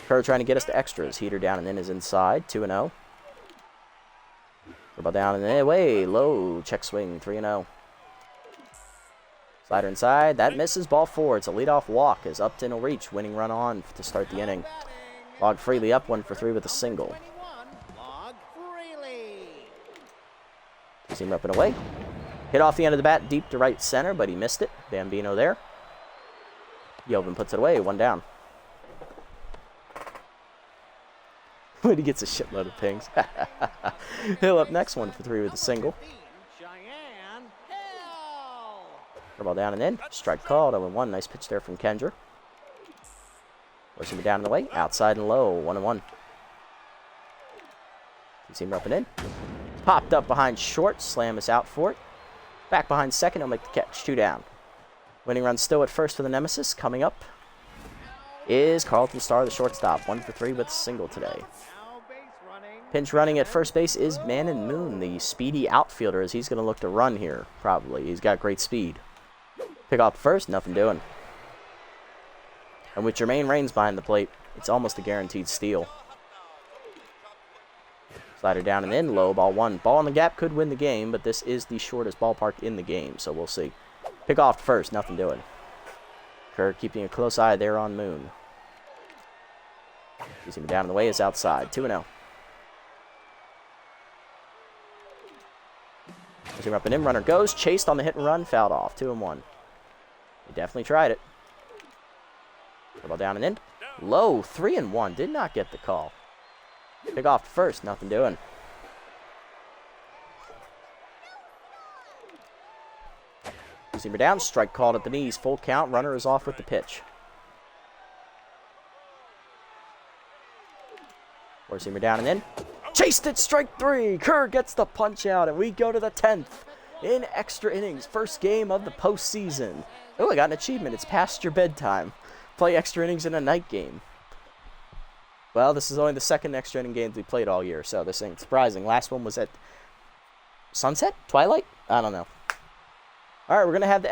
Kerr trying to get us to extras. Heater down and in is inside, 2-0. Ball down and away, low, check swing, 3-0. Slider inside, that misses, ball 4. It's a leadoff walk as Upton will reach, winning run on to start the inning. Log Freely up 1 for 3 with a single. Seam up and away. Hit off the end of the bat deep to right center, but he missed it. Bambino there. Yovin puts it away, 1 down. When he gets a shitload of pings. Hill up next, 1 for 3 with a single. Ball down and in. Strike called, 0-1. Nice pitch there from Kendra. Forcing it down and away. Outside and low, 1-1. Seam up and in. Popped up behind short. Slam is out for it. Back behind second. He'll make the catch. 2 down. Winning run still at first for the Nemesis. Coming up is Carlton Starr, the shortstop. 1 for 3 with a single today. Pinch running at first base is Manon Moon, the speedy outfielder, as he's going to look to run here, probably. He's got great speed. Pick off first. Nothing doing. And with Jermaine Raines behind the plate, it's almost a guaranteed steal. Slider down and in, low, ball 1. Ball in the gap could win the game, but this is the shortest ballpark in the game, so we'll see. Pick off first, nothing doing. Kerr keeping a close eye there on Moon. Using him down in the way is outside, 2-0. Pushing up and in, runner goes, chased on the hit and run, fouled off, 2-1. He definitely tried it. Ball down and in, low, 3-1, did not get the call. Pick off first, nothing doing. Seamer down, strike called at the knees, full count, runner is off with the pitch. Four-seamer down and in. Chased it, strike 3. Kerr gets the punch out, and we go to the 10th in extra innings. First game of the postseason. Oh, I got an achievement. It's past your bedtime. Play extra innings in a night game. Well, this is only the second extra inning game we played all year, so this ain't surprising. Last one was at sunset? Twilight? I don't know. All right, we're going to have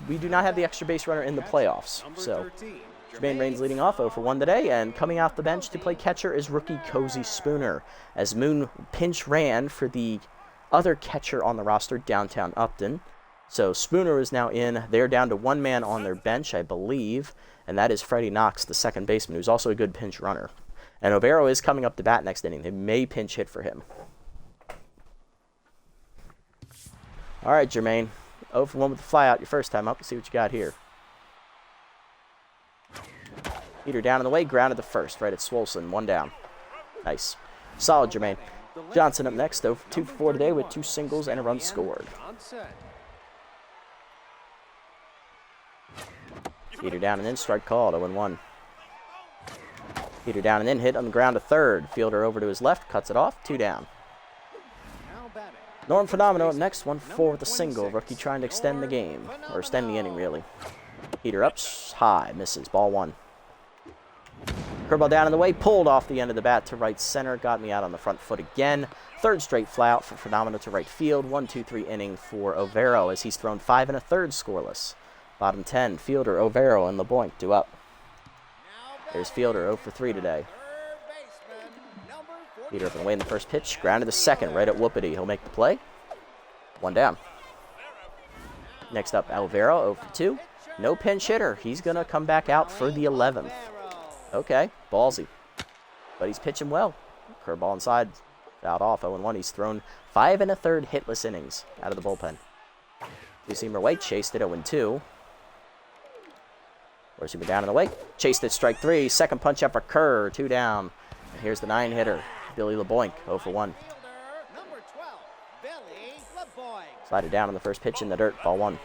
we do not have the extra base runner in the playoffs. So, Jermaine Raines leading off 0 for 1 today, and coming off the bench to play catcher is rookie Cozy Spooner, as Moon pinch ran for the other catcher on the roster, Downtown Upton. So, Spooner is now in. They're down to 1 man on their bench, I believe, and that is Freddie Knox, the second baseman, who's also a good pinch runner. And Overo is coming up to bat next inning. They may pinch hit for him. All right, Jermaine. 0 for 1 with the fly out your first time up. Let's see what you got here. Peter down in the way, grounded the first, right at Swolson. 1 down. Nice. Solid, Jermaine. Johnson up next, 0 for 2 for 4 today with 2 singles and a run scored. Peter down and in, strike called, 0-1. Peter down and in, hit on the ground to third. Fielder over to his left, cuts it off, 2 down. Norm Phenomenal up next, 1 for 4 with a single. Rookie trying to extend the game, or extend the inning, really. Peter up high, misses, ball 1. Curveball down in the way, pulled off the end of the bat to right center, got me out on the front foot again. Third straight fly out for Phenomenal to right field. 1-2-3 inning for Overo as he's thrown 5 1/3 scoreless. Bottom 10, Fielder, Overo, and LeBoink due up. There's Fielder, 0 for 3 today. Peter up and away in the first pitch. Grounded the second, right at Whoopity. He'll make the play. 1 down. Next up, Alvaro, 0 for 2. No pinch hitter. He's going to come back out for the 11th. Okay, ballsy. But he's pitching well. Curveball inside. Fouled off. 0-1. He's thrown 5 1/3 hitless innings out of the bullpen. Two-seamer White chased it. 0-2. Four-seamer down in the way. Chased it. Strike 3. Second punch up for Kerr. 2 down. And here's the 9-hitter. Billy LeBoink. 0-1. Number 12, Billy LeBoink. Slided down on the first pitch in the dirt. Ball 1.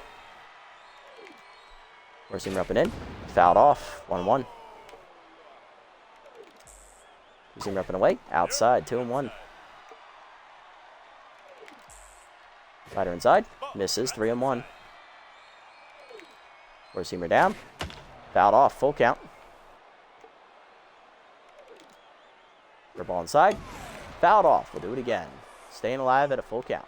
Four-seamer up and in. Fouled off. 1-1. Two-seamer up and away. Outside. 2-1. Slider inside. Misses. 3-1. Four-seamer down. Fouled off. Full count. Ball inside. Fouled off. We'll do it again. Staying alive at a full count.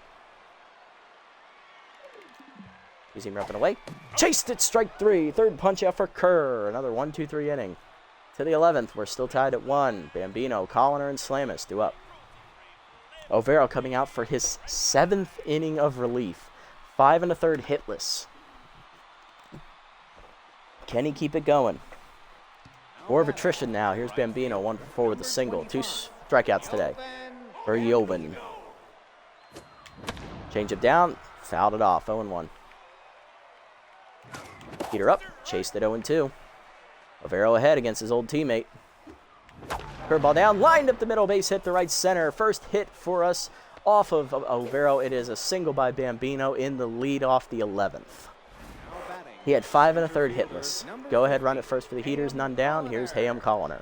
Two-seamer up and away. Chased it. Strike 3. Third punch out for Kerr. Another 1-2-3 inning. To the 11th. We're still tied at 1. Bambino, Colliner, and Slamus due up. Overo coming out for his 7th inning of relief. 5 1/3 hitless. Can he keep it going? More of attrition now. Here's Bambino, 1 for 4 with a single. 2 strikeouts today for Yovan. Change it down. Fouled it off. 0-1. Heater up. Chased it. 0-2. Overo ahead against his old teammate. Curveball down. Lined up the middle. Base hit to right center. First hit for us off of Overo. It is a single by Bambino in the lead off the 11th. He had 5 1/3 hitless. Go ahead, run it first for the Heaters. None down. Here's Hayam Colliner.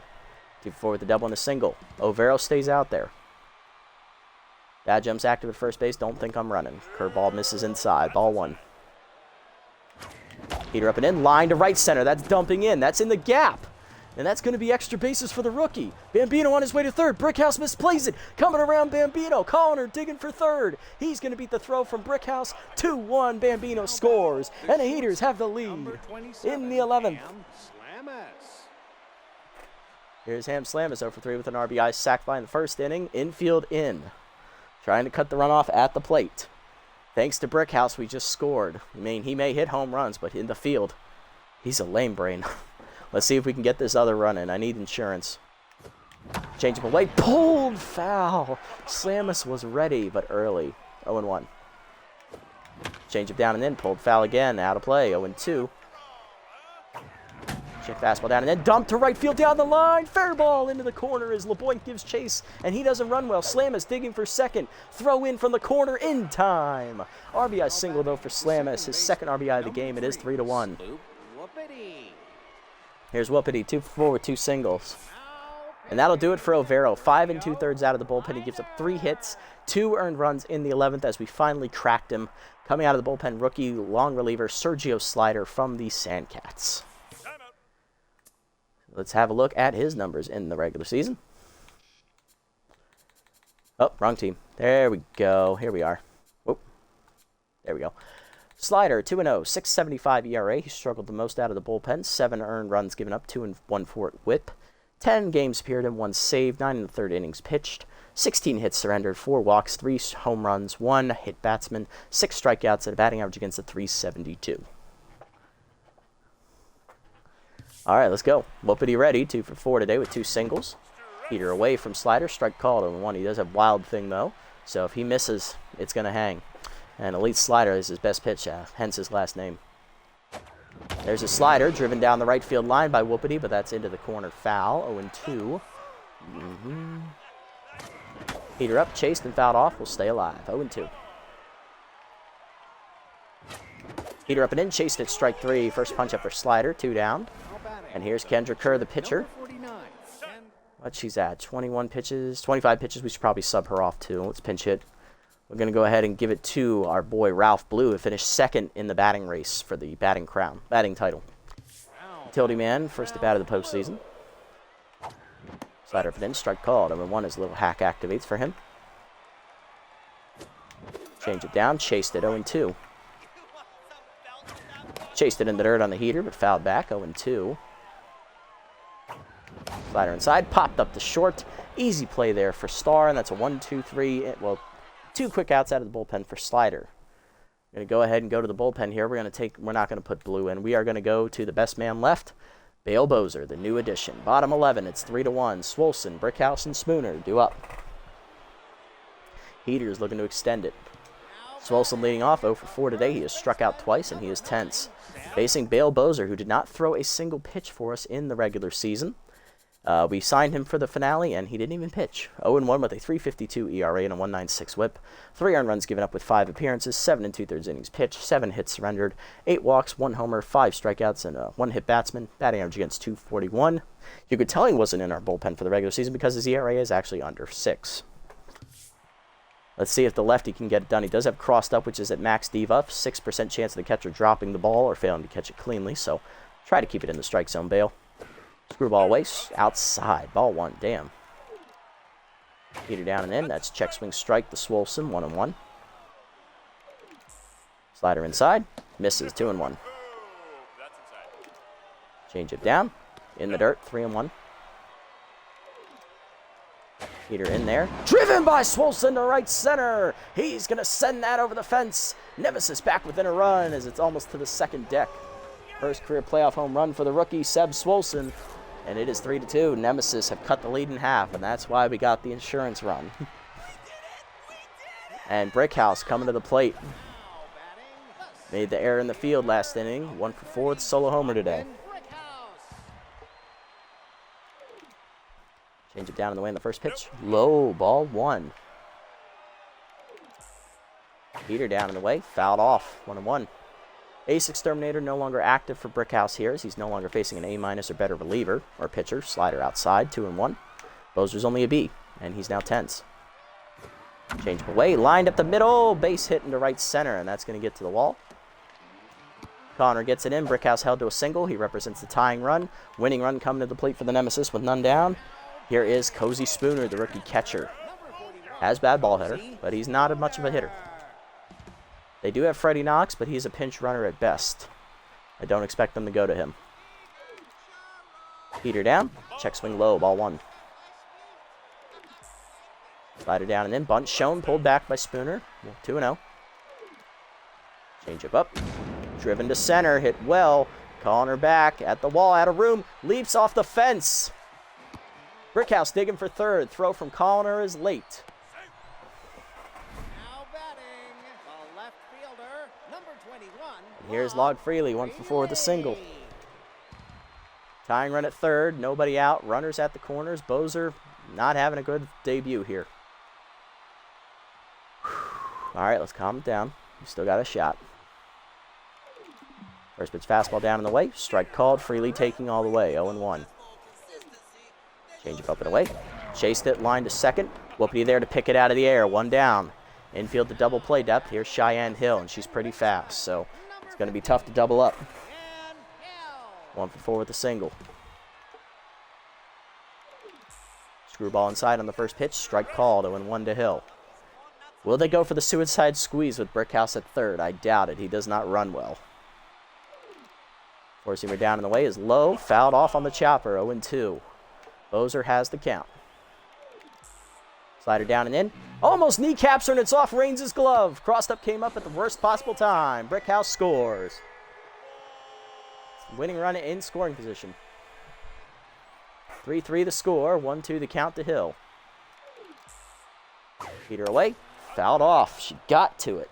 2 for 4 with the double and a single. Overo stays out there. Dad jumps active at first base. Don't think I'm running. Curveball misses inside. Ball 1. Heater up and in. Line to right center. That's dumping in. That's in the gap. And that's going to be extra bases for the rookie. Bambino on his way to third. Brickhouse misplays it. Coming around Bambino. Colliner digging for third. He's going to beat the throw from Brickhouse. 2-1. Bambino scores. And the Heaters have the lead in the 11th. Here's Ham Slamus 0 for 3 with an RBI sac fly in the first inning. Infield in. Trying to cut the runoff at the plate. Thanks to Brickhouse, we just scored. I mean, he may hit home runs, but in the field, he's a lame brain. Let's see if we can get this other run in. I need insurance. Change him away. Pulled foul. Slamus was ready, but early. 0-1. Change him down and then pulled foul again. Out of play. 0-2. Check fastball down and then dump to right field down the line. Fair ball into the corner as LeBoink gives chase, and he doesn't run well. Slamus digging for second. Throw in from the corner in time. RBI single, though, for Slamus. His second RBI of the game. It is 3-1. Here's Whoopity, 2 for 4 with 2 singles. And that'll do it for Overo. 5 2/3 out of the bullpen. He gives up 3 hits, 2 earned runs in the 11th as we finally cracked him. Coming out of the bullpen, rookie long reliever Sergio Slider from the Sandcats. Let's have a look at his numbers in the regular season. Oh, wrong team. There we go. Here we are. Whoop. There we go. Slider, 2-0, 6.75 ERA. He struggled the most out of the bullpen. 7 earned runs given up, 2 1/4 whip. 10 games appeared and 1 save, 9 1/3 innings pitched. 16 hits surrendered, 4 walks, 3 home runs, 1 hit batsman, 6 strikeouts, and a batting average against a 372. All right, let's go. Whoopity ready, 2 for 4 today with 2 singles. Heater away from Slider, strike called on 1. He does have wild thing, though, so if he misses, it's going to hang. And Elite Slider is his best pitch, hence his last name. There's a slider driven down the right field line by Whoopity, but that's into the corner foul. 0-2. Heater up, chased and fouled off. Will stay alive. 0-2. Heater up and in, chased it, strike 3. First punch up for Slider, 2 down. And here's Kendra Kerr, the pitcher. What she's at, 21 pitches, 25 pitches. We should probably sub her off too. Let's pinch hit. We're going to go ahead and give it to our boy Ralph Blue, who finished second in the batting race for the batting title. Utility man, first at bat of the postseason. Slider up and in, strike called. 0-1 as little hack activates for him. Change it down, chased it, 0-2. Chased it in the dirt on the heater, but fouled back, 0-2. Slider inside, popped up to short. Easy play there for Starr, and that's a 1-2-3. Well, 2 quick outs out of the bullpen for Slider. We're going to go ahead and go to the bullpen here. We're not going to put Blue in. We are going to go to the best man left, Bale Bozer, the new addition. Bottom 11, it's 3-1. Swolson, Brickhouse, and Spooner due up. Heaters looking to extend it. Swolson leading off 0 for 4 today. He has struck out twice, and he is tense. Facing Bale Bozer, who did not throw a single pitch for us in the regular season. We signed him for the finale, and he didn't even pitch. 0-1 with a 3.52 ERA and a 1.96 whip. 3 earned runs given up with 5 appearances, 7 2/3 innings pitched, 7 hits surrendered, 8 walks, 1 homer, 5 strikeouts, and a 1-hit batsman. Batting average against .241. You could tell he wasn't in our bullpen for the regular season because his ERA is actually under 6. Let's see if the lefty can get it done. He does have crossed up, which is at max debuff. 6% chance of the catcher dropping the ball or failing to catch it cleanly, so try to keep it in the strike zone, Bale. Screwball away, outside, ball 1, damn. Heater down and in, that's check swing strike to Swolson, 1-1. Slider inside, misses, 2-1. Change it down, in the dirt, 3-1. Heater in there, driven by Swolson to right center. He's going to send that over the fence. Nemesis back within a run as it's almost to the second deck. First career playoff home run for the rookie, Seb Swolson. And it is 3-2. Nemesis have cut the lead in half, and that's why we got the insurance run. And Brickhouse coming to the plate. Made the error in the field last inning. 1 for 4 with solo homer today. Change it down in the way in the first pitch. Low, ball 1. Heater down in the way, fouled off, 1-1. Ace Exterminator no longer active for Brickhouse here as he's no longer facing an A- or better reliever or pitcher. Slider outside, 2-1. Bozer's only a B, and he's now tense. Change away, lined up the middle, base hit into right center, and that's going to get to the wall. Connor gets it in, Brickhouse held to a single. He represents the tying run. Winning run coming to the plate for the Nemesis with none down. Here is Cozy Spooner, the rookie catcher. Has bad ball hitter, but he's not much of a hitter. They do have Freddie Knox, but he's a pinch runner at best. I don't expect them to go to him. Heater down, check swing low, ball 1. Slider down and in, bunt shown, pulled back by Spooner. 2-0. Change up. Driven to center, hit well. Connor back at the wall, out of room, leaps off the fence. Brickhouse digging for third. Throw from Connor is late. Now batting, the left fielder, number 21. And here's Log Freely, 1 for 4 with a single. Tying run at third, nobody out. Runners at the corners. Bozer not having a good debut here. All right, let's calm it down. We still got a shot. First pitch fastball down in the way. Strike called. Freely taking all the way. 0-1. Change it up and away. Chased it, line to second. Whoopity there to pick it out of the air. 1 down. Infield to double play depth. Here's Cheyenne Hill, and she's pretty fast, so it's going to be tough to double up. 1 for 4 with a single. Screwball inside on the first pitch. Strike called. 0-1 to Hill. Will they go for the suicide squeeze with Brickhouse at third? I doubt it. He does not run well. Four-seamer down in the way is low. Fouled off on the chopper. 0-2. Bozer has the count. Slider down and in. Almost kneecaps her, and it's off Reigns' glove. Crossed up came up at the worst possible time. Brickhouse scores. Winning run in scoring position. 3-3 the score. 1-2 the count to Hill. Peter away. Fouled off. She got to it.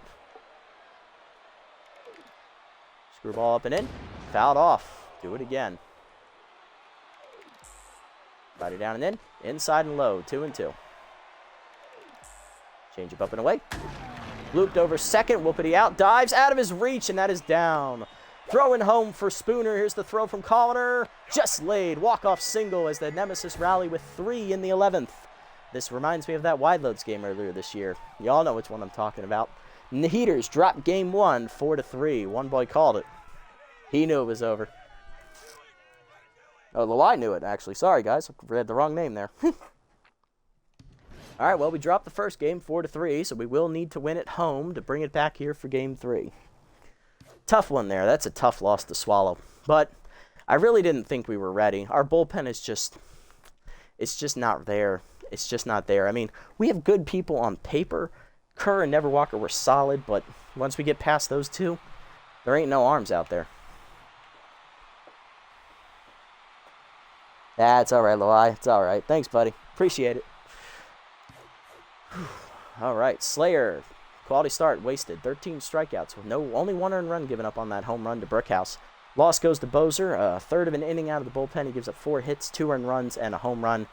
Screwball up and in. Fouled off. Do it again. Slider down and in. Inside and low. 2-2. Change up and away. Looped over second. Whoopity out. Dives out of his reach, and that is down. Throwing home for Spooner. Here's the throw from Connor. Just laid. Walk-off single as the Nemesis rally with 3 in the 11th. This reminds me of that wide loads game earlier this year. Y'all know which one I'm talking about. The Heaters dropped game 1, 4-3. One boy called it. He knew it was over. Oh, Lawai knew it, actually. Sorry, guys. I read the wrong name there. All right, well, we dropped the first game 4-3, so we will need to win at home to bring it back here for game 3. Tough one there. That's a tough loss to swallow. But I really didn't think we were ready. Our bullpen is just, it's just not there. It's just not there. I mean, we have good people on paper. Kerr and Neverwalker were solid, but once we get past those two, there ain't no arms out there. That's all right, Loai. It's all right. Thanks, buddy. Appreciate it. All right, Slayer. Quality start, wasted. 13 strikeouts with only one earned run given up on that home run to Brickhouse. Loss goes to Bozer. A third of an inning out of the bullpen. He gives up 4 hits, 2 earned runs, and a home run.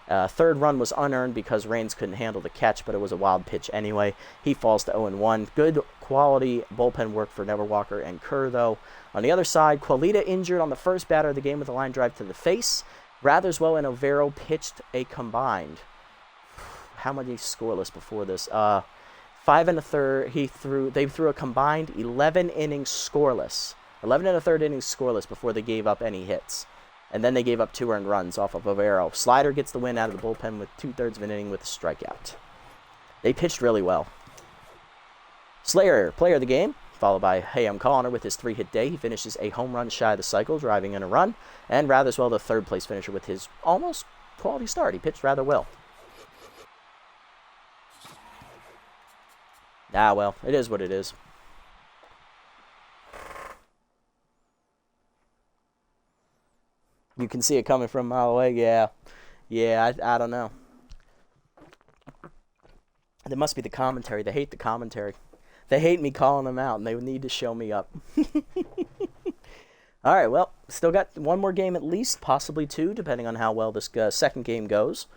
Third run was unearned because Raines couldn't handle the catch, but it was a wild pitch anyway. He falls to 0-1. Good quality bullpen work for Neverwalker and Kerr, though. On the other side, Qualita injured on the first batter of the game with a line drive to the face. Ratherswell and Overo pitched a combined. How many scoreless before this? 5 1/3. They threw a combined 11 innings scoreless. 11 1/3 innings scoreless before they gave up any hits. And then they gave up 2 earned runs off of Overo. Slider gets the win out of the bullpen with 2/3 of an inning with a strikeout. They pitched really well. Slayer, player of the game, followed by Hey I'm Callin' Her with his 3-hit day. He finishes a home run shy of the cycle, driving in a run. And Ratherswell, the third place finisher, with his almost quality start. He pitched rather well. Well, it is what it is. You can see it coming from a mile away. Yeah, I don't know. It must be the commentary. They hate the commentary. They hate me calling them out, and they need to show me up. All right, well, still got one more game at least, possibly 2, depending on how well this second game goes.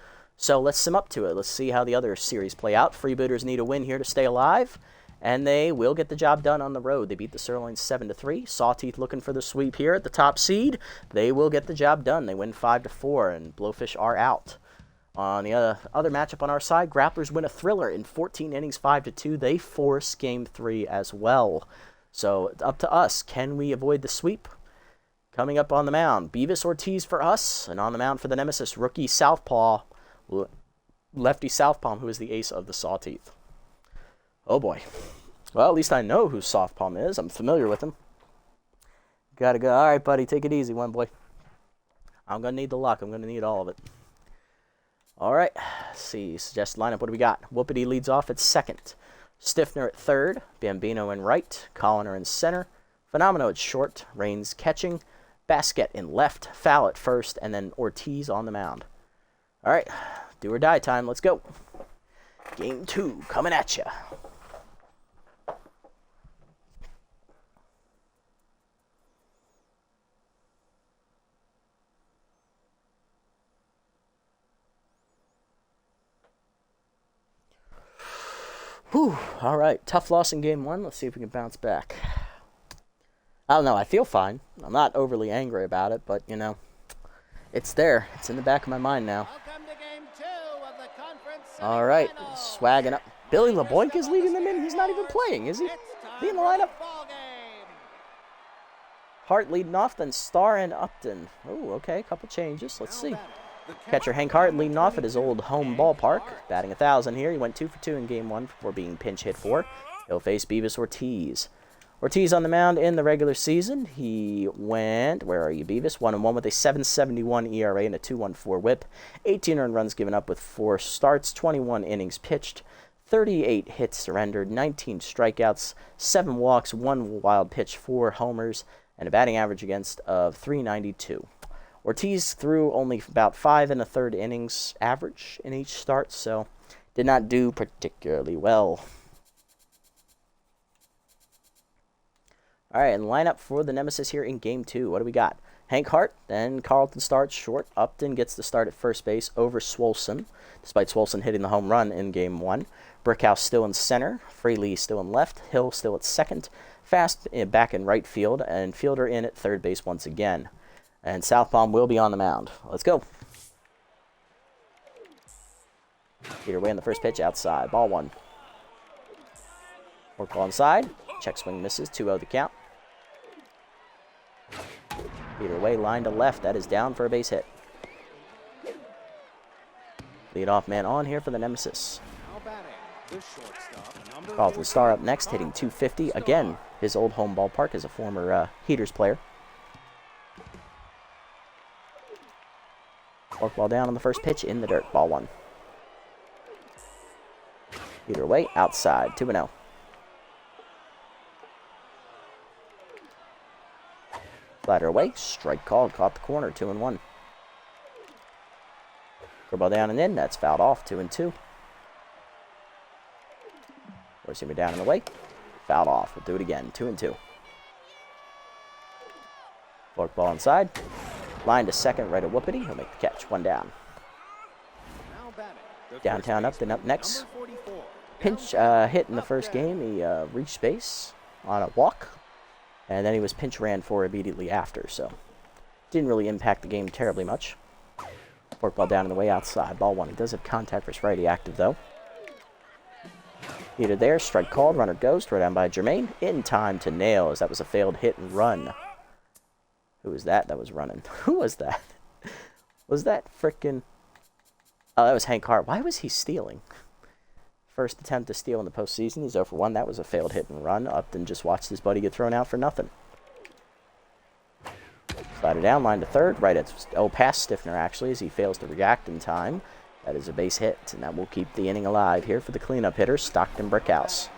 So let's sim up to it. Let's see how the other series play out. Freebooters need a win here to stay alive, and they will get the job done on the road. They beat the Sirloins 7-3. Sawteeth looking for the sweep here at the top seed. They will get the job done. They win 5-4, and Blowfish are out. On the other matchup on our side, Grapplers win a thriller in 14 innings, 5-2. They force Game 3 as well. So it's up to us. Can we avoid the sweep? Coming up on the mound, Beavis Ortiz for us, and on the mound for the Nemesis, rookie Southpaw, lefty Southpaw, who is the ace of the Sawteeth. Oh boy. Well, at least I know who Southpaw is. I'm familiar with him. Gotta go. All right, buddy, take it easy, one boy. I'm gonna need the luck. I'm gonna need all of it. All right. Let's see. Suggested lineup. What do we got? Whoopity leads off at second. Stiffner at third. Bambino in right. Colliner in center. Phenomeno at short. Raines catching. Basket in left. Foul at first. And then Ortiz on the mound. All right. Do or die time. Let's go. Game 2 coming at ya. Whew. All right. Tough loss in Game 1. Let's see if we can bounce back. I don't know. I feel fine. I'm not overly angry about it, but, you know, it's there. It's in the back of my mind now. Welcome to Game 2 of the conference All right. semifinals. Swagging up. Billy LeBoink is leading them in. He's not even playing, is he? It's time He in the for lineup? ball game. Hart leading off, then Starr and Upton. Oh, okay. A couple changes. Let's see. Catcher Hank Hart leading off at his old home ballpark. Batting 1,000 here. He went 2 for 2 in Game 1 before being pinch hit for. He'll face Beavis Ortiz. Ortiz on the mound in the regular season. He went, where are you, Beavis? 1-1 with a 7.71 ERA and a 2.14 whip. 18 earned runs given up with 4 starts, 21 innings pitched, 38 hits surrendered, 19 strikeouts, 7 walks, 1 wild pitch, 4 homers, and a batting average against of .392. Ortiz threw only about 5 1/3 innings average in each start, so did not do particularly well. All right, and lineup for the Nemesis here in Game 2. What do we got? Hank Hart, then Carlton starts short. Upton gets the start at first base over Swolson, despite Swolson hitting the home run in Game 1. Brickhouse still in center. Freely still in left. Hill still at second. Fast back in right field, and Fielder in at third base once again. And Southpaw will be on the mound. Let's go. Peter Way on the first pitch outside. Ball 1. Work ball inside. Check swing misses. 2-0 the count. Peter Way line to left. That is down for a base hit. Leadoff man on here for the Nemesis. Carlton Starr up next, hitting .250. Again, his old home ballpark as a former Heaters player. Work ball down on the first pitch in the dirt. Ball 1. Peter Way outside. 2-0. Slider away. Strike called. Caught the corner. 2-1. Curve ball down and in. That's fouled off. 2-2. Four-seamer down and away. Fouled off. We'll do it again. 2-2. Fork ball inside. Line to second, right of Whoopity. He'll make the catch. One down. Downtown Upton up next. Pinch hit in the first game. He reached base on a walk. And then he was pinch ran for immediately after. So didn't really impact the game terribly much. Fork ball down and the way outside. Ball one. He does have contact versus righty active though. Heater there. Strike called. Runner goes. Throw down by Jermaine. In time to nail as that was a failed hit and run. Who was that was running? Who was that? Was that frickin'... Oh, that was Hank Hart. Why was he stealing? First attempt to steal in the postseason. He's 0 for 1. That was a failed hit and run. Upton just watched his buddy get thrown out for nothing. Slider down, line to third. Right at... Oh, past Stiffner, actually, as he fails to react in time. That is a base hit, and that will keep the inning alive here for the cleanup hitter, Stockton Brickhouse.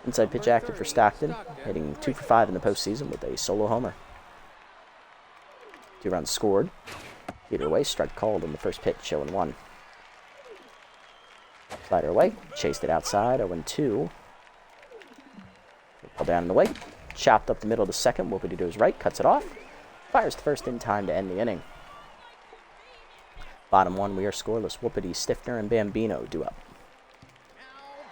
Inside pitch active for Stockton, hitting 2 for 5 in the postseason with a solo homer. 2 runs scored. Either way, strike called in the first pitch, 0-1. Slider away, chased it outside, 0-2. Ball down and away, chopped up the middle of the second, Whoopity to his right, cuts it off, fires to first in time to end the inning. Bottom one, we are scoreless. Whoopity, Stiffner, and Bambino due up.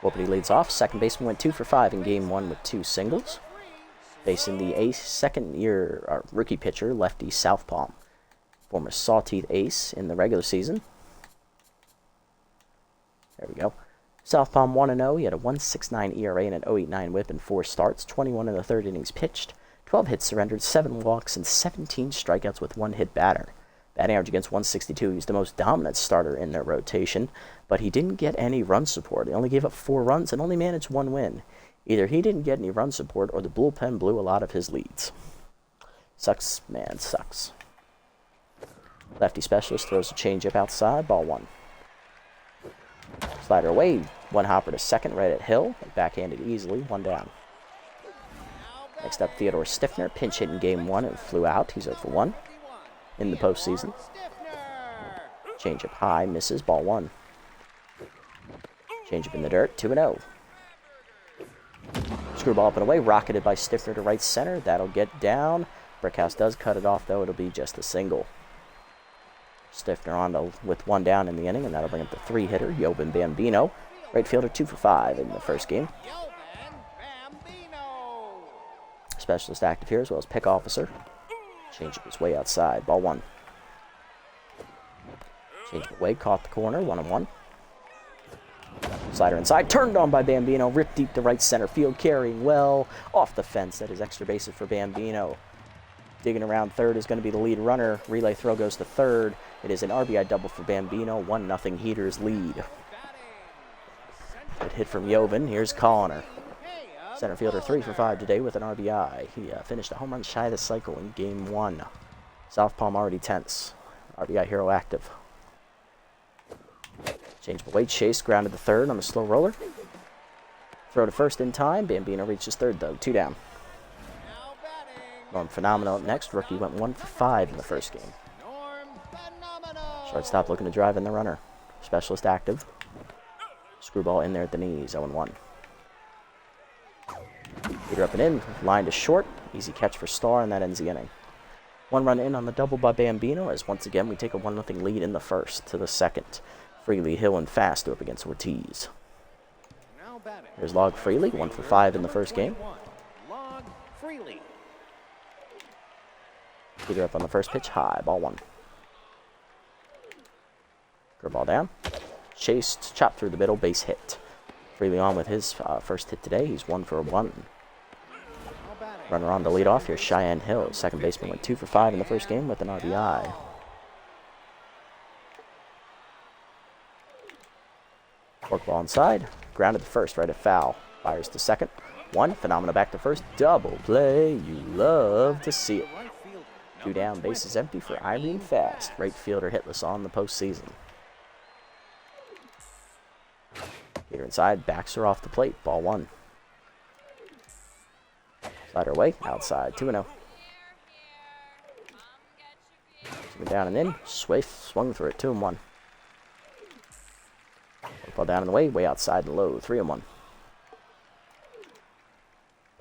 Whoopity leads off. Second baseman went 2 for 5 in game 1 with 2 singles. Facing the ace, second-year rookie pitcher, lefty Southpaw. Former Sawteeth ace in the regular season. There we go. Southpaw 1-0. He had a 1.69 ERA and an 0.89 whip in 4 starts. 21 in the third innings pitched. 12 hits surrendered, 7 walks, and 17 strikeouts with 1 hit batter. Batting average against 162. He's the most dominant starter in their rotation, but he didn't get any run support. He only gave up 4 runs and only managed 1 win. Either he didn't get any run support or the bullpen blew a lot of his leads. Sucks, man, sucks. Lefty specialist throws a changeup outside, ball 1. Slider away, 1 hopper to second, right at Hill. Backhanded easily, 1 down. Next up, Theodore Stiffner, pinch hit in game 1 and flew out. He's 0 for 1 in the postseason. Changeup high, misses, ball 1. Changeup in the dirt, 2-0. Screwball up and away, rocketed by Stiffner to right center. That'll get down. Brickhouse does cut it off, though. It'll be just a single. Stiffner on with 1 down in the inning, and that'll bring up the 3-hitter, Jovan Bambino. Right fielder 2 for 5 in the first game. Specialist active here as well as pick officer. Change up his way outside, ball 1. Change up away, caught the corner, 1-1. Slider inside, turned on by Bambino, ripped deep to right center field, carrying well off the fence. That is extra bases for Bambino. Digging around third is going to be the lead runner. Relay throw goes to third. It is an RBI double for Bambino, 1-0 Heaters lead. Good hit from Jovan. Here's Connor. Center fielder 3 for 5 today with an RBI. He finished a home run shy of the cycle in game 1. Southpaw already tense. RBI hero active. Change of weight, chase, grounded to third on the slow roller. Throw to first in time. Bambino reaches third, though. 2 down. Norm Phenomenal up next. Rookie went 1 for 5 in the first game. Shortstop looking to drive in the runner. Specialist active. Screwball in there at the knees. 0-1. Leader up and in. Line to short. Easy catch for Starr, and that ends the inning. 1 run in on the double by Bambino, as once again we take a 1-0 lead in the first to the second. Freely, Hill, and Fast up against Ortiz. Here's Log Freely, 1 for 5 in the first game. Leader up on the first pitch, high, ball 1. Curveball down. Chased, chopped through the middle, base hit. Freely on with his first hit today. He's 1 for 1. Runner on to lead off. Here's Cheyenne Hill. Second baseman went 2 for 5 in the first game with an RBI. Forkball inside. Grounded to first, right at foul. Fires to second. 1. Phenomena back to first. Double play. You love to see it. 2 down. Bases empty for Irene Fast. Right fielder hitless on the postseason. Here inside. Backs her off the plate. Ball 1. Slider away. Outside. 2-0. Down and in. Swift swung through it. 2-1. Ball down in the way outside and low. 3-1.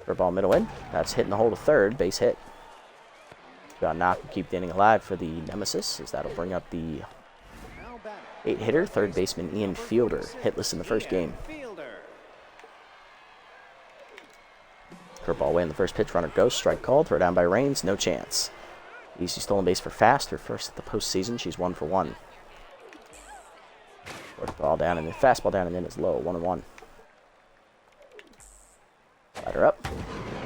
Curveball middle in. That's hitting the hole to third. Base hit. Got knock and keep the inning alive for the Nemesis, as that'll bring up the 8-hitter, third baseman Ian Fielder, hitless in the first game. Curveball away in the first pitch. Runner goes. Strike called. Throw down by Rains. No chance. Easy stolen base for Fast. Her first at the postseason. She's 1 for 1. Ball down and then fastball down and in is low. 1-1. Slider up.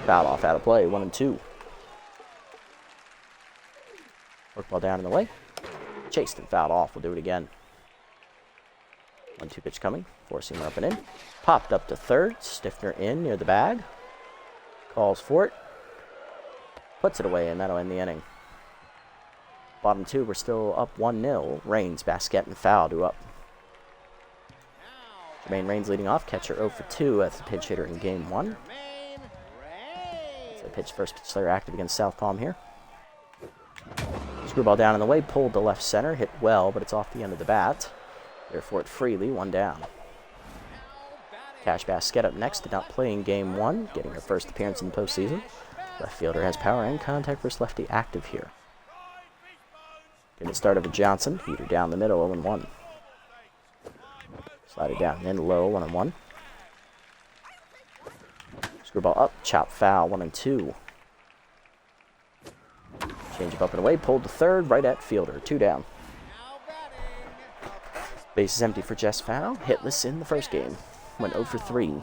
Foul off. Out of play. 1-2. Ball down in the way. Chased and fouled off. We'll do it again. 1-2 pitch coming. Four-seamer up and in. Popped up to third. Stiffner in near the bag. Calls for it. Puts it away, and that'll end the inning. Bottom 2, we're still up 1-0. Rains, Basket, and Foul do up. Jermaine Rains leading off. Catcher 0 for 2 as the pinch hitter in game 1. It's a first pitch slayer active against South Palm here. Screwball down in the way. Pulled to left center. Hit well, but it's off the end of the bat. Therefore, it freely. 1 down. Cash Basket up next, did not play in game 1, getting her first appearance in the postseason. Left fielder has power and contact versus lefty active here. Getting the start of a Johnson, heater down the middle, 0-1. Slide it down and in low, 1-1. Screwball up, chop foul, 1-2. Change up and away, pulled to third, right at fielder, 2 down. Base is empty for Jess Foul, hitless in the first game. Went 0 for 3.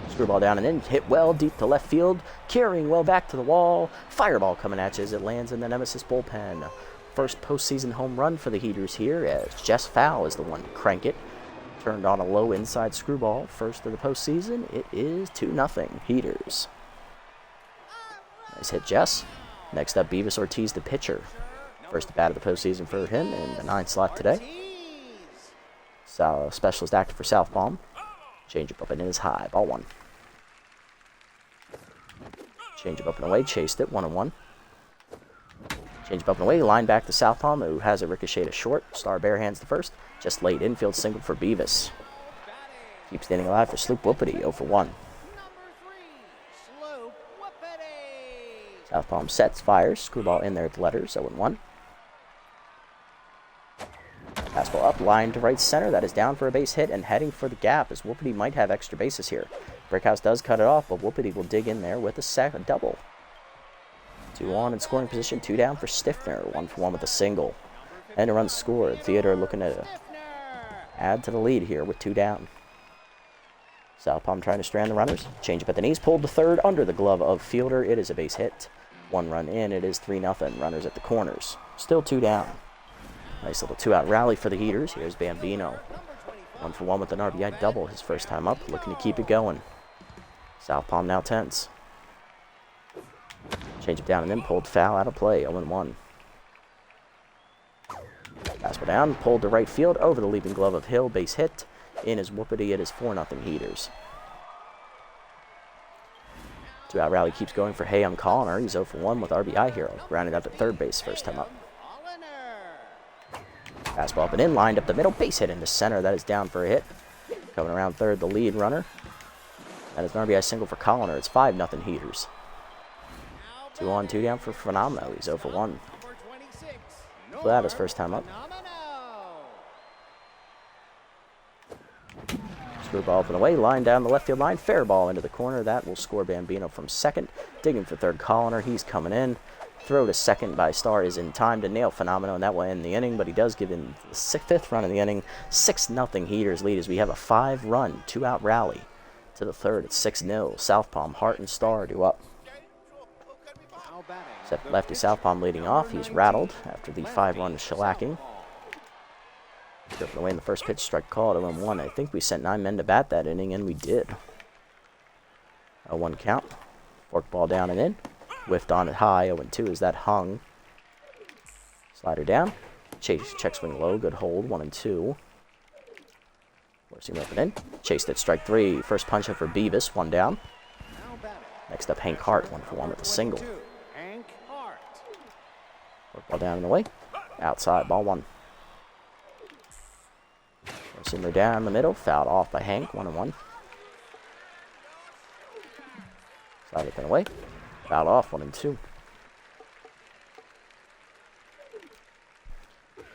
Screwball down and in. Hit well deep to left field. Carrying well back to the wall. Fireball coming at you as it lands in the Nemesis bullpen. First postseason home run for the Heaters here, as Jess Foul is the one to crank it. Turned on a low inside screwball. First of the postseason. It is 2-0 Heaters. Nice hit, Jess. Next up, Beavis Ortiz, the pitcher. First at bat of the postseason for him in the 9th slot today. Specialist active for South Palm. Change up and in is high. Ball 1. Change up and away. Chased it. 1-1. Change up and away. Line back to South Palm, who has a ricochet to short. Star bare hands the first. Just late infield single for Beavis. Keeps the inning alive for Sloop Whoopity. 0 for 1. South Palm sets, fires. Screwball in there at the letters. 0-1. Fastball up, line to right center. That is down for a base hit and heading for the gap, as Whoopity might have extra bases here. Brickhouse does cut it off, but Whoopity will dig in there with a double. 2 on in scoring position, 2 down for Stiffner. 1 for 1 with a single. And a run scored. Theodore looking to add to the lead here with 2 down. South Palm trying to strand the runners. Change up at the knees, pulled to third under the glove of fielder. It is a base hit. 1 run in, it is 3-0. Runners at the corners. Still 2 down. Nice little 2-out rally for the Heaters. Here's Bambino. 1 for 1 with an RBI double his first time up. Looking to keep it going. South Palm now tense. Change it down and then pulled foul out of play. 0-1. Fastball down. Pulled to right field over the leaping glove of Hill. Base hit. In is Whoopity. It is 4-0 Heaters. 2-out rally keeps going for Hayam Colliner. He's 0 for 1 with RBI hero. Grounded up at third base first time up. Fastball up and in, lined up the middle, base hit into center. That is down for a hit. Coming around third, the lead runner. That is an RBI single for Colliner. It's 5-0 Heaters. 2 on, 2 down for Phenomenal. He's 0 for 1. That is first time up. Screwball up and away, line down the left field line. Fair ball into the corner. That will score Bambino from second. Digging for third, Colliner. He's coming in. Throw to second by Star is in time to nail Phenomenal, and that will end the inning, but he does give him the 5th run of the inning. 6-0 Heaters lead as we have a 5-run, 2-out rally to the third. It's 6-0. South Palm, Hart, and Star do up. Except lefty South Palm leading off. He's rattled after the 5-run shellacking. Driven away in the first pitch, strike call at 0-1. I think we sent 9 men to bat that inning, and we did. A 1 count. Forked ball down and in. Whiffed on it high, 0-2 as that hung. Slider down. Chase, check swing low, good hold, 1-2. Forcing up and in. Chased at strike 3. First punch up for Beavis, 1 down. Next up, Hank Hart, 1 for 1 with a single. Forked ball down and away. Outside, ball 1. Simmer down the middle, fouled off by Hank, 1-1. Slide it away, fouled off, 1-2.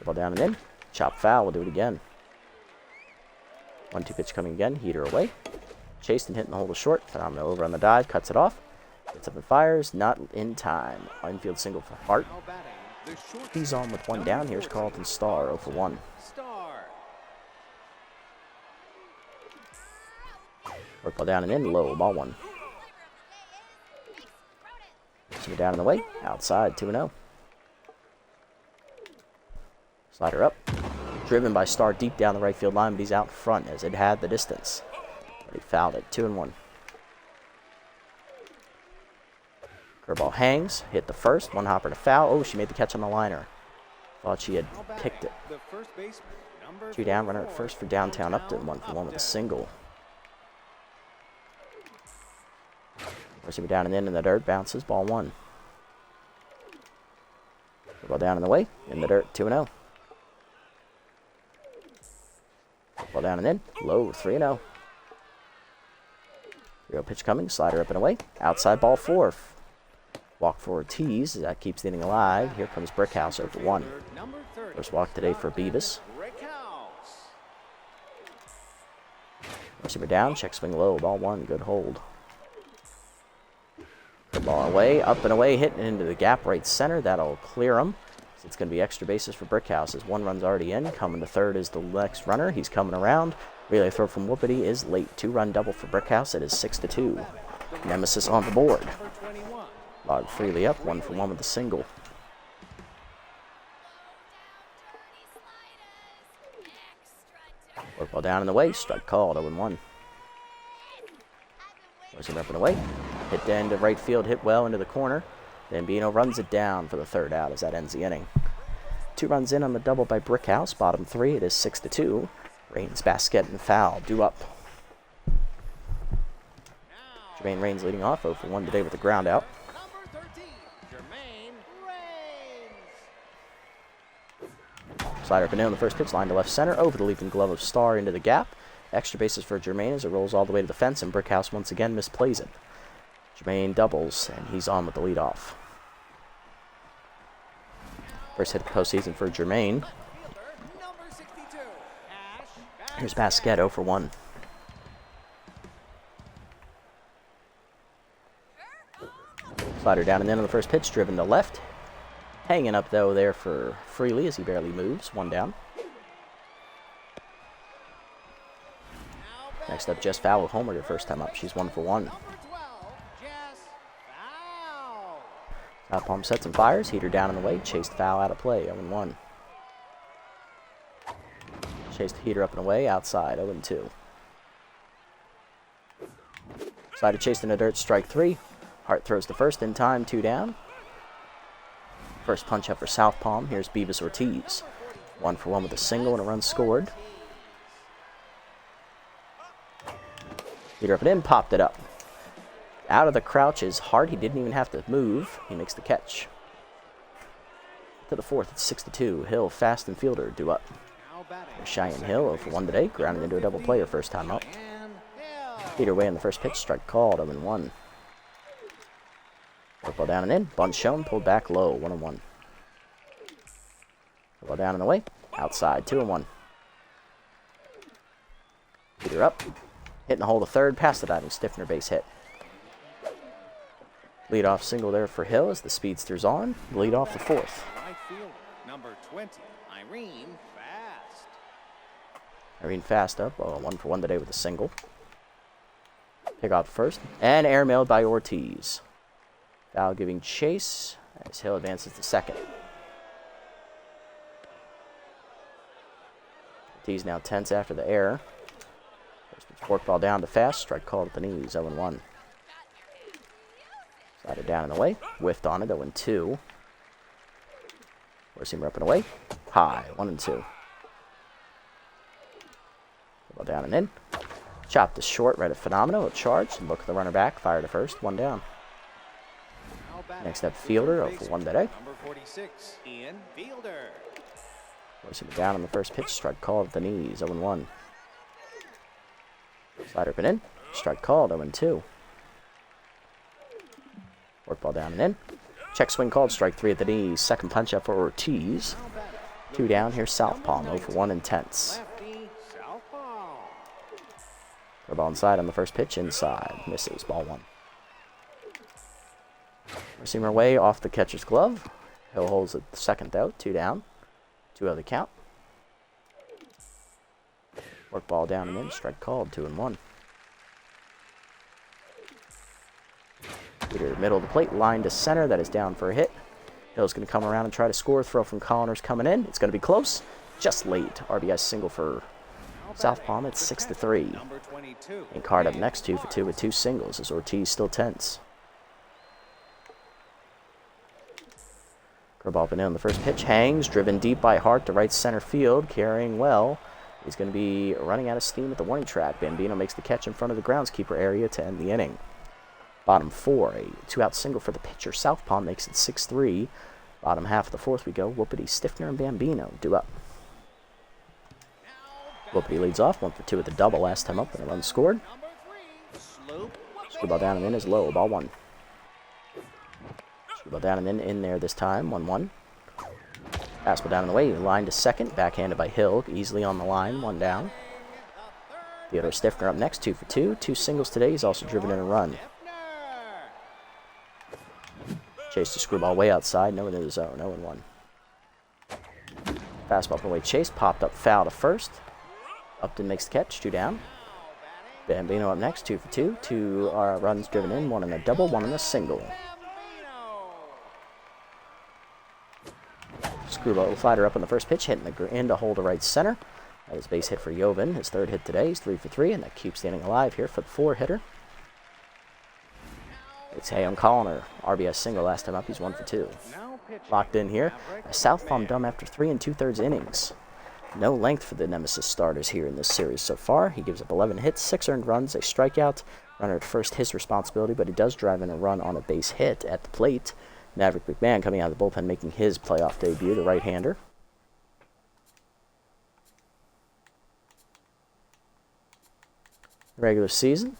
Ball down and in, chop foul, we'll do it again. 1-2 pitch coming again, heater away. Chased and hit in the hole to short, Phenomenal over on the dive, cuts it off. Gets up and fires, not in time. Infield single for Hart. He's on with one down. Here's Carlton Starr, 0-for-1. Work ball down and in, low, ball 1. Swing down and away, outside, 2-0. Slider up, driven by Starr deep down the right field line, but he's out front as it had the distance. But he fouled it, 2-1. Curveball hangs, hit the first, one hopper to foul. Oh, she made the catch on the liner. Thought she had picked it. 2 down, runner at first for downtown Upton, 1-for-1 with a single. Receiver down and in the dirt, bounces, ball 1. Ball down in the way, in the dirt, 2-0. Ball down and in, low, 3-0. 3-0 pitch coming, slider up and away, outside ball 4. Walk forward tees, that keeps the inning alive. Here comes Brickhouse, 0-for-1. First walk today for Beavis. Receiver down, check swing low, ball 1, good hold. Good ball away, up and away, hitting into the gap right center. That'll clear him. So it's going to be extra bases for Brickhouse as 1 run's already in. Coming to third is the next runner. He's coming around. Relay throw from Whoopity is late. 2-run double for Brickhouse. It is 6-2. Nemesis on the board. Log freely up, 1-for-1 with a single. Work ball down in the way, strike called, 0-1. Forcing up and away. Hit to end of right field, hit well into the corner. Then Bino runs it down for the 3rd out as that ends the inning. 2 runs in on the double by Brickhouse, bottom 3, it is 6-2. Rains, basket, and foul, due up. Jermaine Rains leading off, 0-for-1 today with a ground out. Slider up and in on the first pitch, line to left center, over the leaping glove of Starr into the gap. Extra bases for Jermaine as it rolls all the way to the fence, and Brickhouse once again misplays it. Jermaine doubles, and he's on with the leadoff. First hit of the postseason for Jermaine. Here's Basquet, 0-for-1. Slider down and in on the first pitch, driven to left. Hanging up, though, there for Freely as he barely moves. 1 down. Next up, Jess Fowl with homer, her first time up. She's 1-for-1. Palm sets and fires. Heater down in the way. Chased foul out of play. 0-1. Chased heater up and away. Outside. 0-2. Slider chased in the dirt. Strike 3. Hart throws the first in time. 2 down. First punch up for South Palm. Here's Beavis Ortiz. 1-for-1 with a single and a run scored. Heater up and in. Popped it up. Out of the crouch is Hart. He didn't even have to move. He makes the catch. To the 4th, it's 6-2. Hill, fast and fielder, due up. There's Cheyenne Hill, 0-for-1 today. Grounded into a double play her first time up. Heater away on the first pitch. Strike called, 0-1. Ball down and in. Bunt shown. Pulled back low. 1-1. Ball down and away. Outside. 2-1. Heater up. Hitting the hole to third. Past the diving Stiffner base hit. Leadoff single there for Hill as the speedster's on. Lead off the 4th. Right field, number 20, Irene Fast. Irene Fast up. 1-for-1 today with a single. Pick off first. And airmailed by Ortiz. Foul giving chase as Hill advances to second. Ortiz now tense after the error. First pitch fork ball down to Fast. Strike called at the knees. 0-1. Slider down and away. Whiffed on it. 0-2. Forcing up and away. High. 1-2. Ball down and in. Chopped to short. Right at Phenomenal. Charged. Look at the runner back. Fire to first. 1 down. Next up, fielder, 0-for-1 today. Number 46, Ian Fielder. Forcing it down on the first pitch, strike called at the knees, 0-1. Slider up and in. Strike called, 0-2. Work ball down and in. Check swing called, strike 3 at the knee. Second punch out for Ortiz. 2 down, here's Southpaw, 0-1 and tenths. Throw ball inside on the first pitch, inside. Misses, ball 1. Seamer away off the catcher's glove. Hill holds it the second out, 2 down. 2-0 the count. Work ball down and in, strike called, 2-1. Peter, middle of the plate, line to center, that is down for a hit. Hill's going to come around and try to score. Throw from Connors coming in. It's going to be close. Just late. RBI single for Southpaw. It's 6-3. And Card up next, 2 for 2 with 2 singles as Ortiz still tense. Curveball up and in on the first pitch. Hangs, driven deep by Hart to right center field. Carrying well. He's going to be running out of steam at the warning track. Bambino makes the catch in front of the groundskeeper area to end the inning. Bottom 4, a 2-out single for the pitcher. Southpaw makes it 6-3. Bottom half of the 4th we go. Whoopity, Stiffner, and Bambino due up. Whoopity leads off, 1 for 2 with a double last time up and a run scored. Screwball down and in is low, ball 1. Screwball down and in there this time, 1-1. Fastball down and away, line to second, backhanded by Hill, easily on the line, 1 down. Theodore Stiffner up next, 2 for 2. 2 singles today, he's also driven in a run. Chase the screwball way outside, no into the zone, 0-1. Fastball from away, Chase popped up foul to first. Upton makes the catch, 2 down. Bambino up next, 2 for 2. 2 runs driven in, 1 in a double, 1 in a single. Screwball slider up on the first pitch, hitting the in to hold to right center. That is base hit for Joven, his 3rd hit today. He's 3 for 3, and that keeps the inning alive here for the 4-hitter. It's Hayon Colliner, RBI single last time up, he's 1 for 2. Locked in here, a Southpaw dumb after 3 2/3 innings. No length for the Nemesis starters here in this series so far. He gives up 11 hits, 6 earned runs, a strikeout. Runner at first, his responsibility, but he does drive in a run on a base hit at the plate. Maverick McMahon coming out of the bullpen making his playoff debut, the right-hander. Regular season.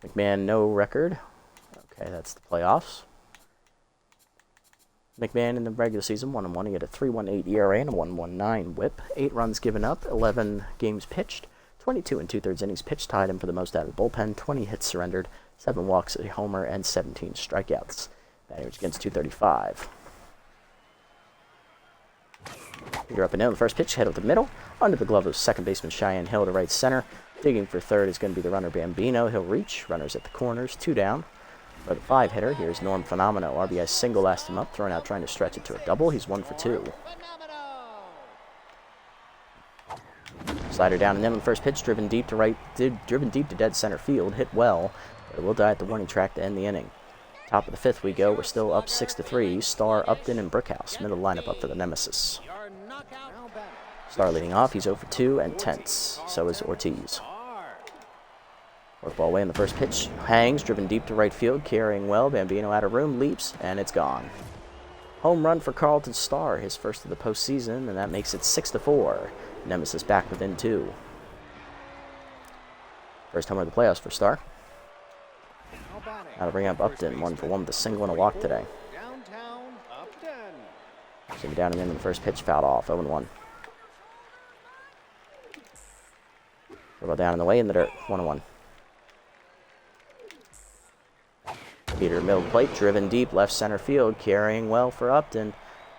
McMahon, no record. Okay, that's the playoffs. McMahon in the regular season, 1-1. He had a 3.18 ERA and a 1.19 whip. 8 runs given up, 11 games pitched. 22 2/3 innings pitched, tied him for the most out of the bullpen. 20 hits surrendered, 7 walks, a homer, and 17 strikeouts. Batting average against .235. Peter up and in the first pitch, head of the middle. Under the glove of second baseman Cheyenne Hill to right center. Digging for third is going to be the runner Bambino. He'll reach. Runners at the corners, 2 down. For the 5-hitter, here's Norm Phenomeno. RBI single last him up, thrown out trying to stretch it to a double. He's 1 for 2. Slider down and in on the first pitch, driven deep to dead center field, hit well, but it will die at the warning track to end the inning. Top of the 5th we go. We're still up 6-3. Star, Upton, and Brickhouse. Middle lineup up for the Nemesis. Star leading off. He's 0 for 2 and tense. So is Ortiz. Work ball away in the first pitch. Hangs, driven deep to right field, carrying well. Bambino out of room, leaps, and it's gone. Home run for Carlton Star, his first of the postseason, and that makes it 6-4. Nemesis back within 2. First homer of the playoffs for Star. Now to bring up Upton, 1 for 1 with a single and a walk today. Sitting down and in the first pitch, fouled off, 0-1. Throw down in the way in the dirt, 1-1. Peter middle plate, driven deep, left center field, carrying well for Upton.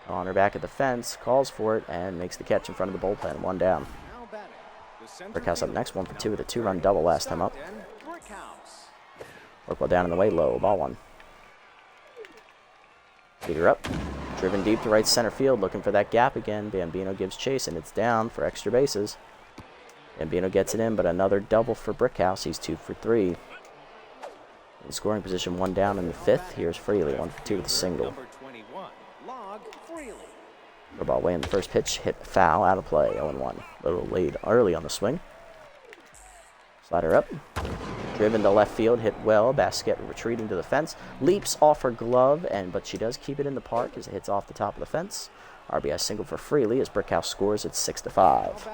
Connor back at the fence, calls for it, and makes the catch in front of the bullpen, 1 down. Brickhouse up next, 1 for 2 with a 2-run double last time up. Work ball down in the way, low, ball 1. Peter up, driven deep to right center field, looking for that gap again. Bambino gives chase, and it's down for extra bases. Bambino gets it in, but another double for Brickhouse. He's 2 for 3. In scoring position, 1 down in the 5th. Here's Freely, 1 for 2 with a single. Throw ball away in the first pitch, hit foul, out of play, 0-1. A little late early on the swing. Slider up, driven to left field, hit well. Basquette retreating to the fence, leaps off her glove, but she does keep it in the park as it hits off the top of the fence. RBI single for Freely as Brickhouse scores at 6-5.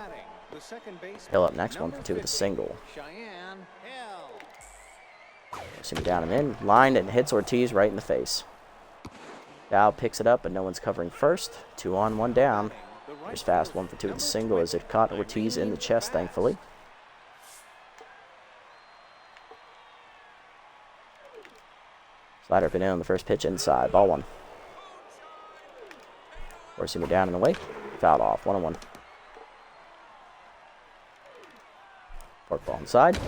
the second base. Hill up next, 1 for 2 with a single. Cheyenne Hill. Simi down and in, lined and hits Ortiz right in the face. Dow picks it up, but no one's covering first. 2 on, 1 down. Here's fast, 1 for 2 with a single as it caught Ortiz in the chest, thankfully. Slider up and in on the first pitch, inside, ball 1. Simi down and away, fouled off, 1-1. Fork ball inside.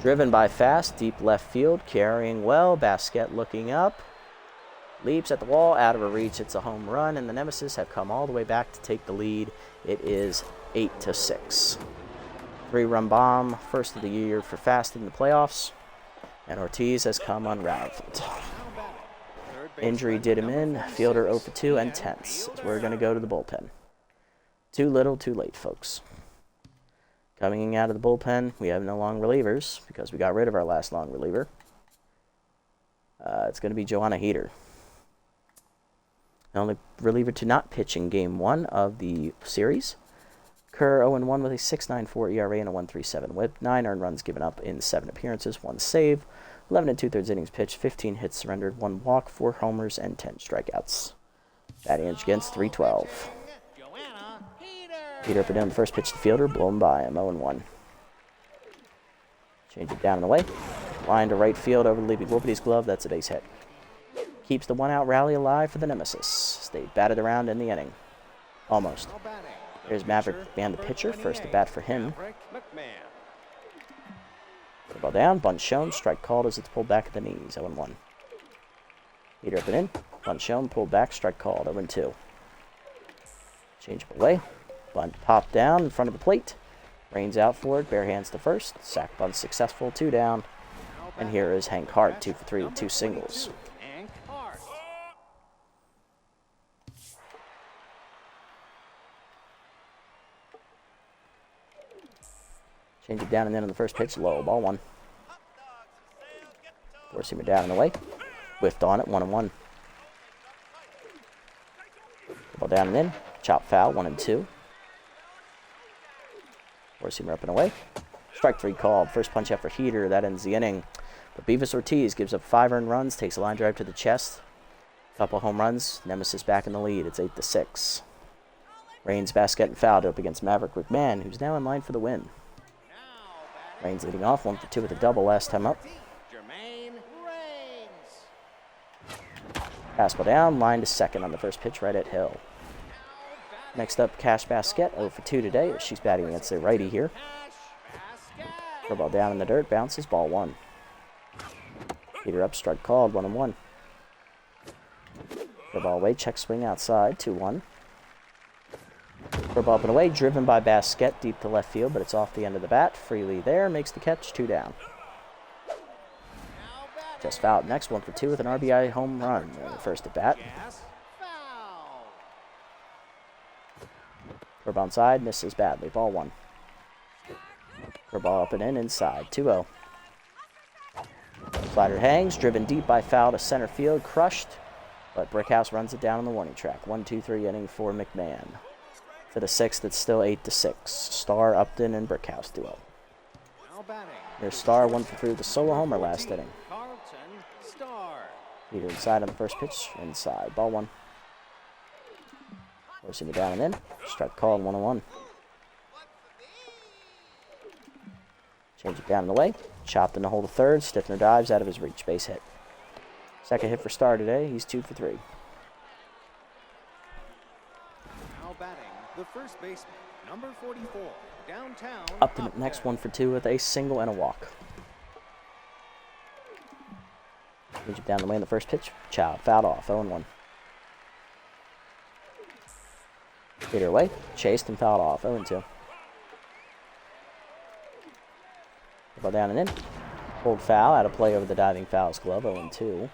Driven by fast, deep left field, carrying well. Basquet looking up. Leaps at the wall, out of her reach. It's a home run, and the Nemesis have come all the way back to take the lead. It is 8-6. 3-run bomb, first of the year for Fast in the playoffs. And Ortiz has come unraveled. Injury did him in. Fielder 0 for 2 and tense. So we're going to go to the bullpen. Too little, too late, folks. Coming out of the bullpen, we have no long relievers because we got rid of our last long reliever. It's going to be Joanna Heater. The only reliever to not pitch in Game 1 of the series. Kerr 0-1 with a 6.94 ERA and a 1.37 WHIP. 9 earned runs given up in 7 appearances, 1 save. 11 2/3 innings pitched, 15 hits surrendered, 1 walk, 4 homers, and 10 strikeouts. Batting average against .312. Heater up and down the first pitch to the fielder, blown by him, 0-1. Change it down and away. Line to right field over the leaping Whoopity's glove. That's a base hit. Keeps the 1-out rally alive for the Nemesis. They batted around in the inning. Almost. Here's Maverick Mann, the pitcher. First at bat for him. Put the ball down. Bunt shown. Strike called as it's pulled back at the knees. 0-1. Heater up and in. Bunt shown. Pulled back. Strike called. 0-2. Change it away. Bunt popped down in front of the plate. Rains out for it. Bare hands to first. Sack bunt successful. 2 down. And here is Hank Hart, 2 for 3 with 2 singles. Change it down and in on the first pitch. Low. Ball 1. Forcing it down and away. Whiffed on it. 1-1. Ball down and in. Chop foul. 1-2. Forcing up and away. Strike 3 called. First punch out for Heater. That ends the inning. But Beavis Ortiz gives up 5 earned runs. Takes a line drive to the chest. Couple home runs. Nemesis back in the lead. It's 8-6. Rains, Basquet, and fouled up against Maverick McMahon, who's now in line for the win. Rains leading off. 1 for 2 with a double last time up. Fastball down. Line to second on the first pitch right at Hill. Next up, Cash Basquet, 0 for 2 today. She's batting against the righty here. Throw ball down in the dirt, bounces, ball 1. Heater up, strike called, 1-1. Throw ball away, check swing outside, 2-1. Throw ball up and away, driven by Basquet, deep to left field, but it's off the end of the bat. Freely there, makes the catch, 2 down. Just fouled. Next, 1 for 2 with an RBI home run in the first at bat. Curve onside, misses badly. Ball 1. Curve ball up and in, inside. 2-0. Slider hangs, driven deep by foul to center field, crushed, but Brickhouse runs it down on the warning track. 1-2-3 inning for McMahon. For the 6th, it's still 8-6. Starr, Upton, and Brickhouse duo. Here's Starr, 1 for 3 with a solo homer last inning. Heater inside on the first pitch, inside. Ball 1. Forcing it down and in. Strike called, 1-1. Change it down and away. Chopped in the hole to third. Stiffner dives out of his reach. Base hit. Second hit for Starr today. He's 2 for 3. Now batting, the first baseman, number 44, downtown. Upton up next, 1 for 2 with a single and a walk. Change it down the way in the first pitch. Chow fouled off. 0-1. Heater away. Chased and fouled off. 0-2. Ball down and in. Pulled foul. Out of play over the diving fouls glove. 0-2.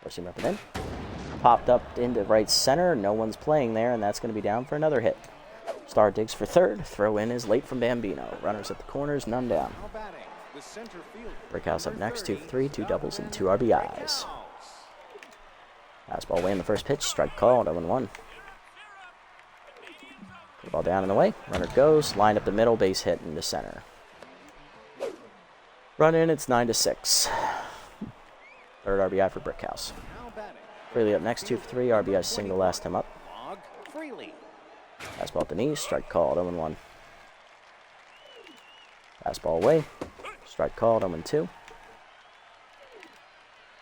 Forcing him up and in. Popped up into right center. No one's playing there, and that's going to be down for another hit. Starr digs for third. Throw in is late from Bambino. Runners at the corners. None down. Brickhouse up next. 2 for 3. 2 doubles and 2 RBIs. Fastball away in the first pitch. Strike called. 0-1. Ball down in the way. Runner goes. Lined up the middle. Base hit into center. Run in. It's 9-6. Third RBI for Brickhouse. Freely up next, 2 for 3. RBI single last time up. Fastball at the knee. Strike called. 0-1. Fastball away. Strike called. 0-2.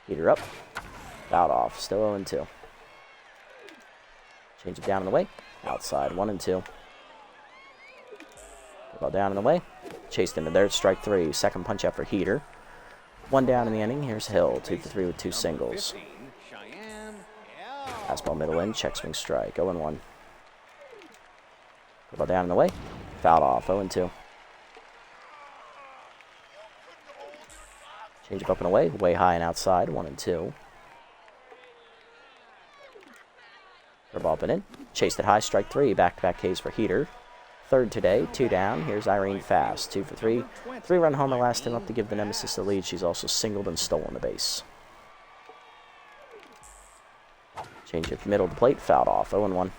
Heater up. Fouled off. Still 0-2. Change it down in the way. Outside. 1-2. Ball down in the way. Chased into there. Strike 3. Second punch out for Heater. 1 down in the inning. Here's Hill. 2 for 3 with 2 singles. Fastball middle in. Check swing strike. 0-1. Ball down in the way. Fouled off. 0-2. Change up and away. Way high and outside. 1-2. Ball up and in. Chased it high. Strike 3. Back-to-back Ks for Heater. Third today. 2 down. Here's Irene Fast. 2 for 3. 3-run homer last time up to give the Nemesis the lead. She's also singled and stolen the base. Change it middle of the plate. Fouled off. 0-1.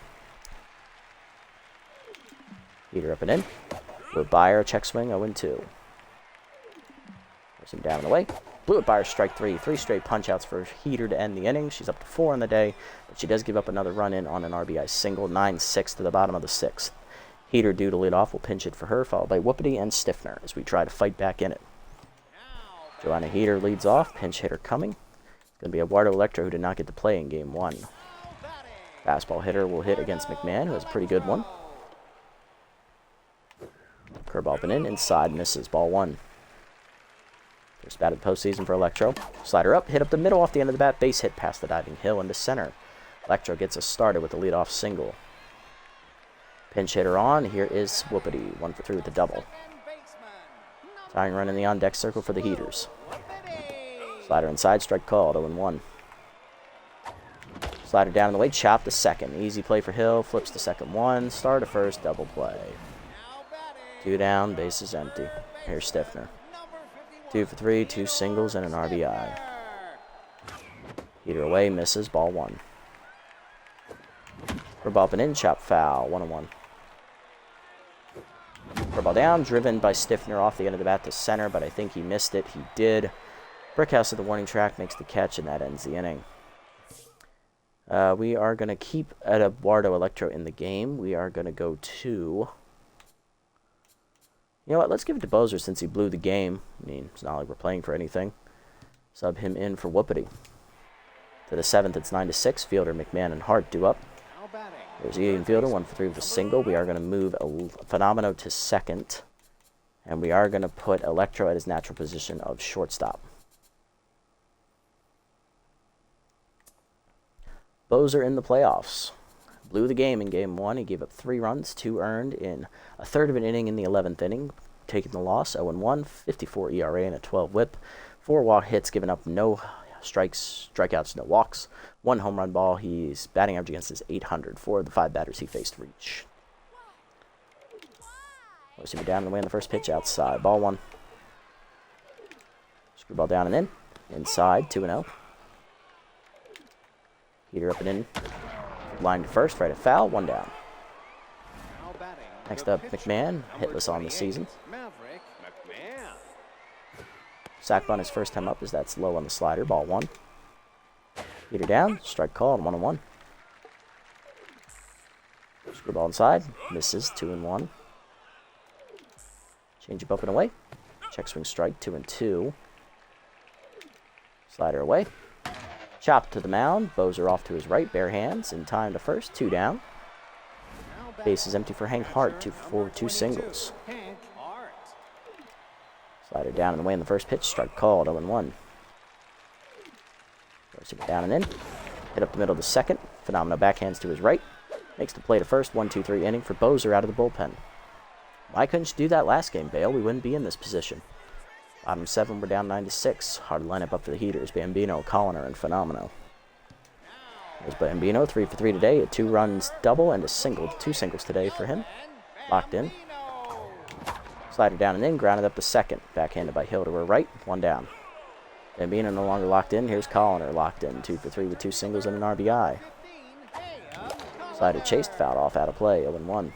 Heater up and in. With Buyer. Check swing. 0-2. Throws him down and away. Blew it by her. Strike 3. 3 straight punch-outs for Heater to end the inning. She's up to 4 on the day, but she does give up another run in on an RBI single. 9-6 to the bottom of the 6th. Heater due to lead off will pinch it for her, followed by Whoopity and Stiffner as we try to fight back in it. Joanna Heater leads off. Pinch hitter coming. It's going to be Eduardo Electro, who did not get to play in Game 1. Fastball hitter will hit against McMahon, who has a pretty good one. Curveball up and in. Inside misses. Ball 1. First bat of the postseason for Electro. Slider up, hit up the middle off the end of the bat. Base hit past the diving Hill into center. Electro gets us started with the leadoff single. Pinch hitter on. Here is Whoopity. 1 for 3 with the double. Tying run in the on-deck circle for the Heaters. Slider inside. Strike called. 0-1. Slider down in the way. Chop to second. Easy play for Hill. Flips to second 1. Star to first. Double play. 2 down. Base is empty. Here's Stiffner. 2 for 3, 2 singles, and an RBI. Heater away, misses. Ball 1. Curveball up and in, chop foul. 1-1. Curveball down, driven by Stiffner off the end of the bat to center, but I think he missed it. He did. Brickhouse at the warning track makes the catch, and that ends the inning. We are going to keep Eduardo Electro in the game. We are going to go to... You know what, let's give it to Bozer since he blew the game. I mean, it's not like we're playing for anything. Sub him in for Whoopity. To the 7th, it's 9-6. Fielder, McMahon, and Hart due up. There's Ian Fielder, 1 for 3 with a single. We are going to move Phenomeno to second. And we are going to put Electro at his natural position of shortstop. Bozer in the playoffs. Blew the game in Game 1. He gave up 3 runs, 2 earned in a third of an inning in the 11th inning, taking the loss. 0-1, 54 ERA and a 12 whip. 4 walk hits, giving up no strikeouts, no walks. 1 home run ball. He's batting average against his 800. 4 of the 5 batters he faced reach. Let's see, down and away on the first pitch, outside. Ball 1. Screwball down and in. Inside, 2-0. Heater up and in. Line to first, right at foul, 1 down. Next up, McMahon, hitless on the season. Sack on his first time up as that's low on the slider, ball 1. Heater down, strike called, 1-1. Screwball inside, misses, 2-1. Change up and away. Check swing strike, 2-2. Slider away. Chop to the mound. Bozer off to his right. Bare hands. In time to first. 2 down. Base is empty for Hank Hart. 2 for 2 singles. Slider down and away in the first pitch. Strike called. 0-1. Down and in. Hit up the middle of the second. Phenomeno backhands to his right. Makes the play to first. 1-2-3 inning for Bozer out of the bullpen. Why couldn't you do that last game, Bale? We wouldn't be in this position. Bottom 7, we're down 9-6. Hard lineup up for the Heaters. Bambino, Colliner, and Phenomeno. There's Bambino, 3 for 3 today. A 2 runs double and a single. 2 singles today for him. Locked in. Slider down and in. Grounded up to second. Backhanded by Hill to her right. 1 down. Bambino no longer locked in. Here's Colliner locked in. 2 for 3 with 2 singles and an RBI. Slider chased. Fouled off out of play. 0-1.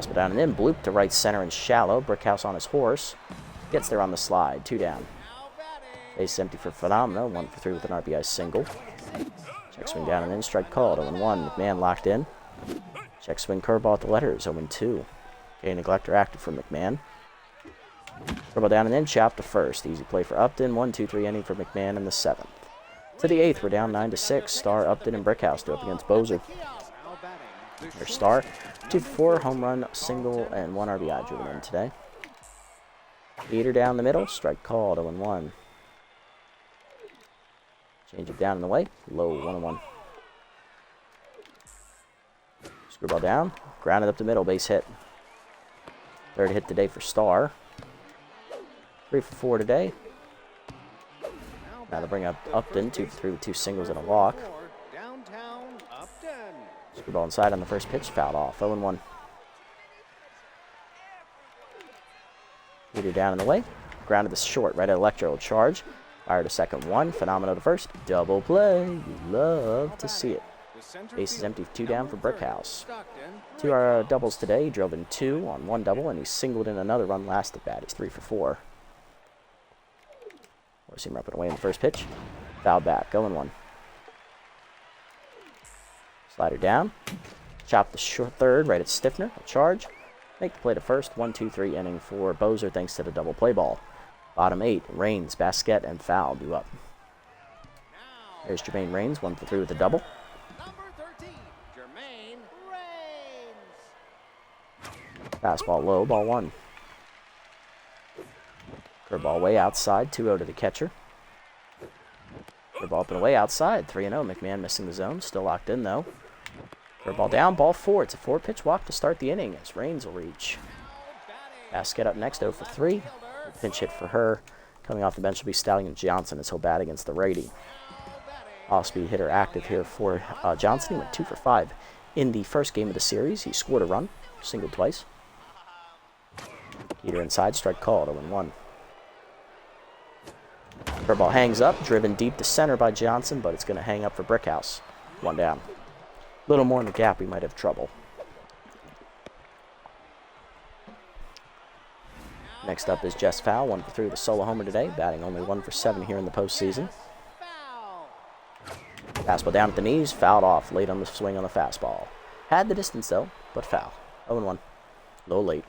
Fastball down and in. Bloop to right center and shallow. Brickhouse on his horse. Gets there on the slide. 2 down. Base empty for Phenomena. 1 for 3 with an RBI single. Check swing down and in. Strike called. 0-1. McMahon locked in. Check swing curveball at the letters. 0-2. Okay, neglector active for McMahon. Curveball down and in. Chop to first. Easy play for Upton. 1-2-3 inning for McMahon in the 7th. To the 8th, we're down 9-6. Star, Upton, and Brickhouse do up against Bozer. There's Star. 2 for 4, home run, single, and 1 RBI driven in today. Heater down the middle. Strike called. 0-1. Change it down in the way. Low. 1-1. Screwball down. Grounded up the middle. Base hit. 3rd hit today for Star. 3 for 4 today. Now they'll bring up Upton. 2 for 3 with 2 singles and a walk. Screwball inside on the first pitch. Fouled off. 0-1. Heater down in the way. Grounded this short. Right at Electro. Charge. Fire to second 1. Phenomenal to first. Double play. You love to see it. Base is empty. 2 down for Brickhouse. 2 doubles today. He drove in 2 on 1 double, and he singled in another run last at bat. He's 3 for 4. We'll see him up and away in the first pitch. Foul back. 0-1. Slider down. Chop the short 3rd. Right at Stiffner. A charge. Make the play to first. 1-2-3 inning for Bozer thanks to the double play ball. Bottom 8. Rains, Basquet, and Foul due up. There's Jermaine Rains. 1 for 3 with a double. Fastball low, ball 1. Curveball way outside, 2-0 to the catcher. Curveball up and away outside, 3-0. McMahon missing the zone, still locked in though. Curveball down, ball 4. It's a 4-pitch walk to start the inning as Rains will reach. Basket up next, 0 for 3. Pinch hit for her. Coming off the bench will be Stallion Johnson as he'll bat against the righty. Off-speed hitter active here for Johnson. He went 2 for 5 in the first game of the series. He scored a run, singled twice. Heater inside, strike called. 0-1. Curveball hangs up, driven deep to center by Johnson, but it's going to hang up for Brickhouse. 1 down. A little more in the gap, we might have trouble. Next up is Jess Fowl, 1 for 3 with a solo homer today, batting only 1 for 7 here in the postseason. Fastball down at the knees, fouled off late on the swing on the fastball. Had the distance though, but foul. 0-1. Low late.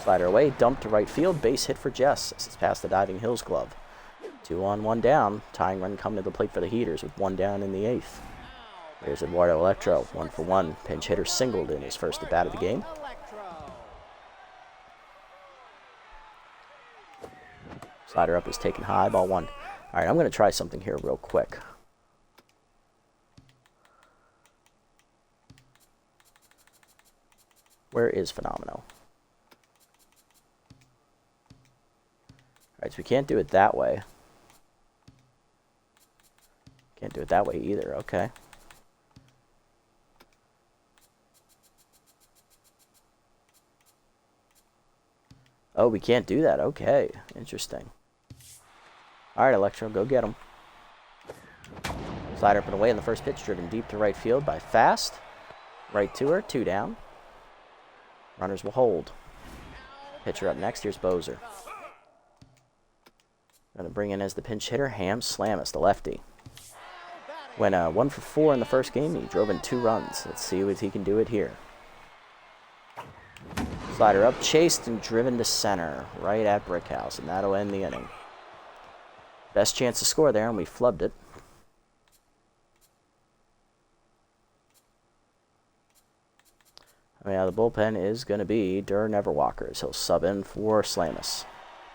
Slider away, dumped to right field, base hit for Jess as it's past the diving Hills glove. 2 on, 1 down. Tying run coming to the plate for the Heaters with 1 down in the 8th. There's Eduardo Electro, 1 for 1. Pinch hitter singled in his first at bat of the game. Slider up is taken high, ball 1. All right, I'm going to try something here real quick. Where is Phenomenal? All right, so we can't do it that way. Can't do it that way either, okay. Oh, we can't do that, okay. Interesting. All right, Electro, go get him. Slider up and away in the first pitch, driven deep to right field by Fast. Right to her, 2 down. Runners will hold. Pitcher up next, here's Bozer. Going to bring in as the pinch hitter, Ham Slamus, the lefty. Went 1 for 4 in the first game, he drove in 2 runs. Let's see if he can do it here. Slider up, chased and driven to center, right at Brickhouse, and that'll end the inning. Best chance to score there, and we flubbed it. Now the bullpen is going to be Durr Neverwalkers. He'll sub in for Slamus.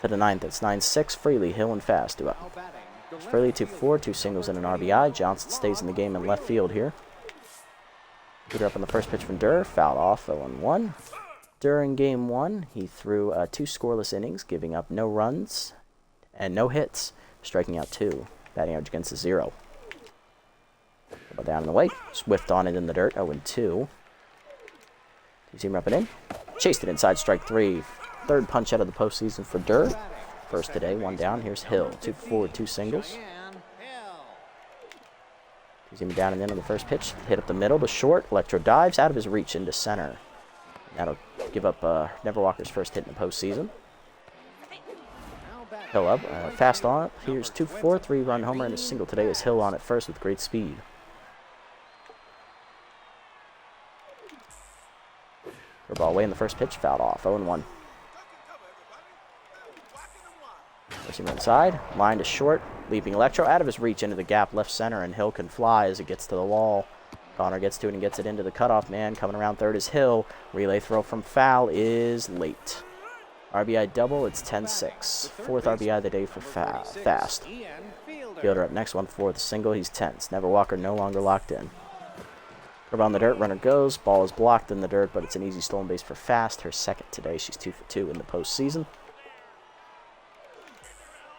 To the 9th, it's 9-6. Freely, Hill, and Fast do up. Freely 2 for 4, 2 singles and an RBI. Johnson stays in the game in left field here. Peter up on the first pitch from Durr, fouled off 0-1. During game 1, he threw 2 scoreless innings, giving up no runs and no hits, striking out 2. Batting average against is 0. Down in the way, Swift on it in the dirt, 0-2. You see him repping in. Chased it inside, strike 3. 3rd punch out of the postseason for Durr. First today, 1 down. Here's Hill, 2 for 4, 2 singles. He's even down and in on the first pitch. Hit up the middle to short. Electro dives out of his reach into center. That'll give up Neverwalker's first hit in the postseason. Hill up, fast on. Here's 2-4, 3-run homer and a single today is Hill on at first with great speed. Curveball away in the first pitch, fouled off, 0-1. Pushing inside, line to short, leaping Electro out of his reach into the gap left center, and Hill can fly as it gets to the wall. Connor gets to it and gets it into the cutoff man. Coming around third is Hill. Relay throw from foul is late. RBI double, it's 10-6. Fourth RBI of the day for Fast. Fielder up next, one for the single. He's tense. Neverwalker no longer locked in. Curve on the dirt, runner goes. Ball is blocked in the dirt, but it's an easy stolen base for Fast. Her second today. She's 2 for 2 in the postseason.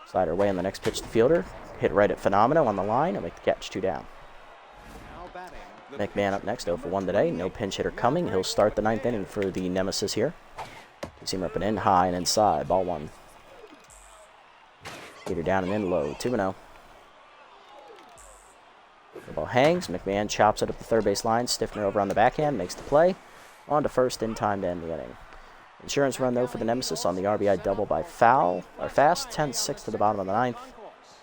Slider away on the next pitch to Fielder. Hit right at Phenomeno on the line and make the catch, 2 down. McMahon up next, 0 for 1 today. No pinch hitter coming. He'll start the 9th inning for the Nemesis here. You see him up and in, high and inside. Ball 1. Heater down and in low. 2-0. The ball hangs. McMahon chops it up the third base line. Stiffner over on the backhand. Makes the play. On to first in time to end the inning. Insurance run, though, for the Nemesis on the RBI double by Fast. 10-6 to the bottom of the 9th.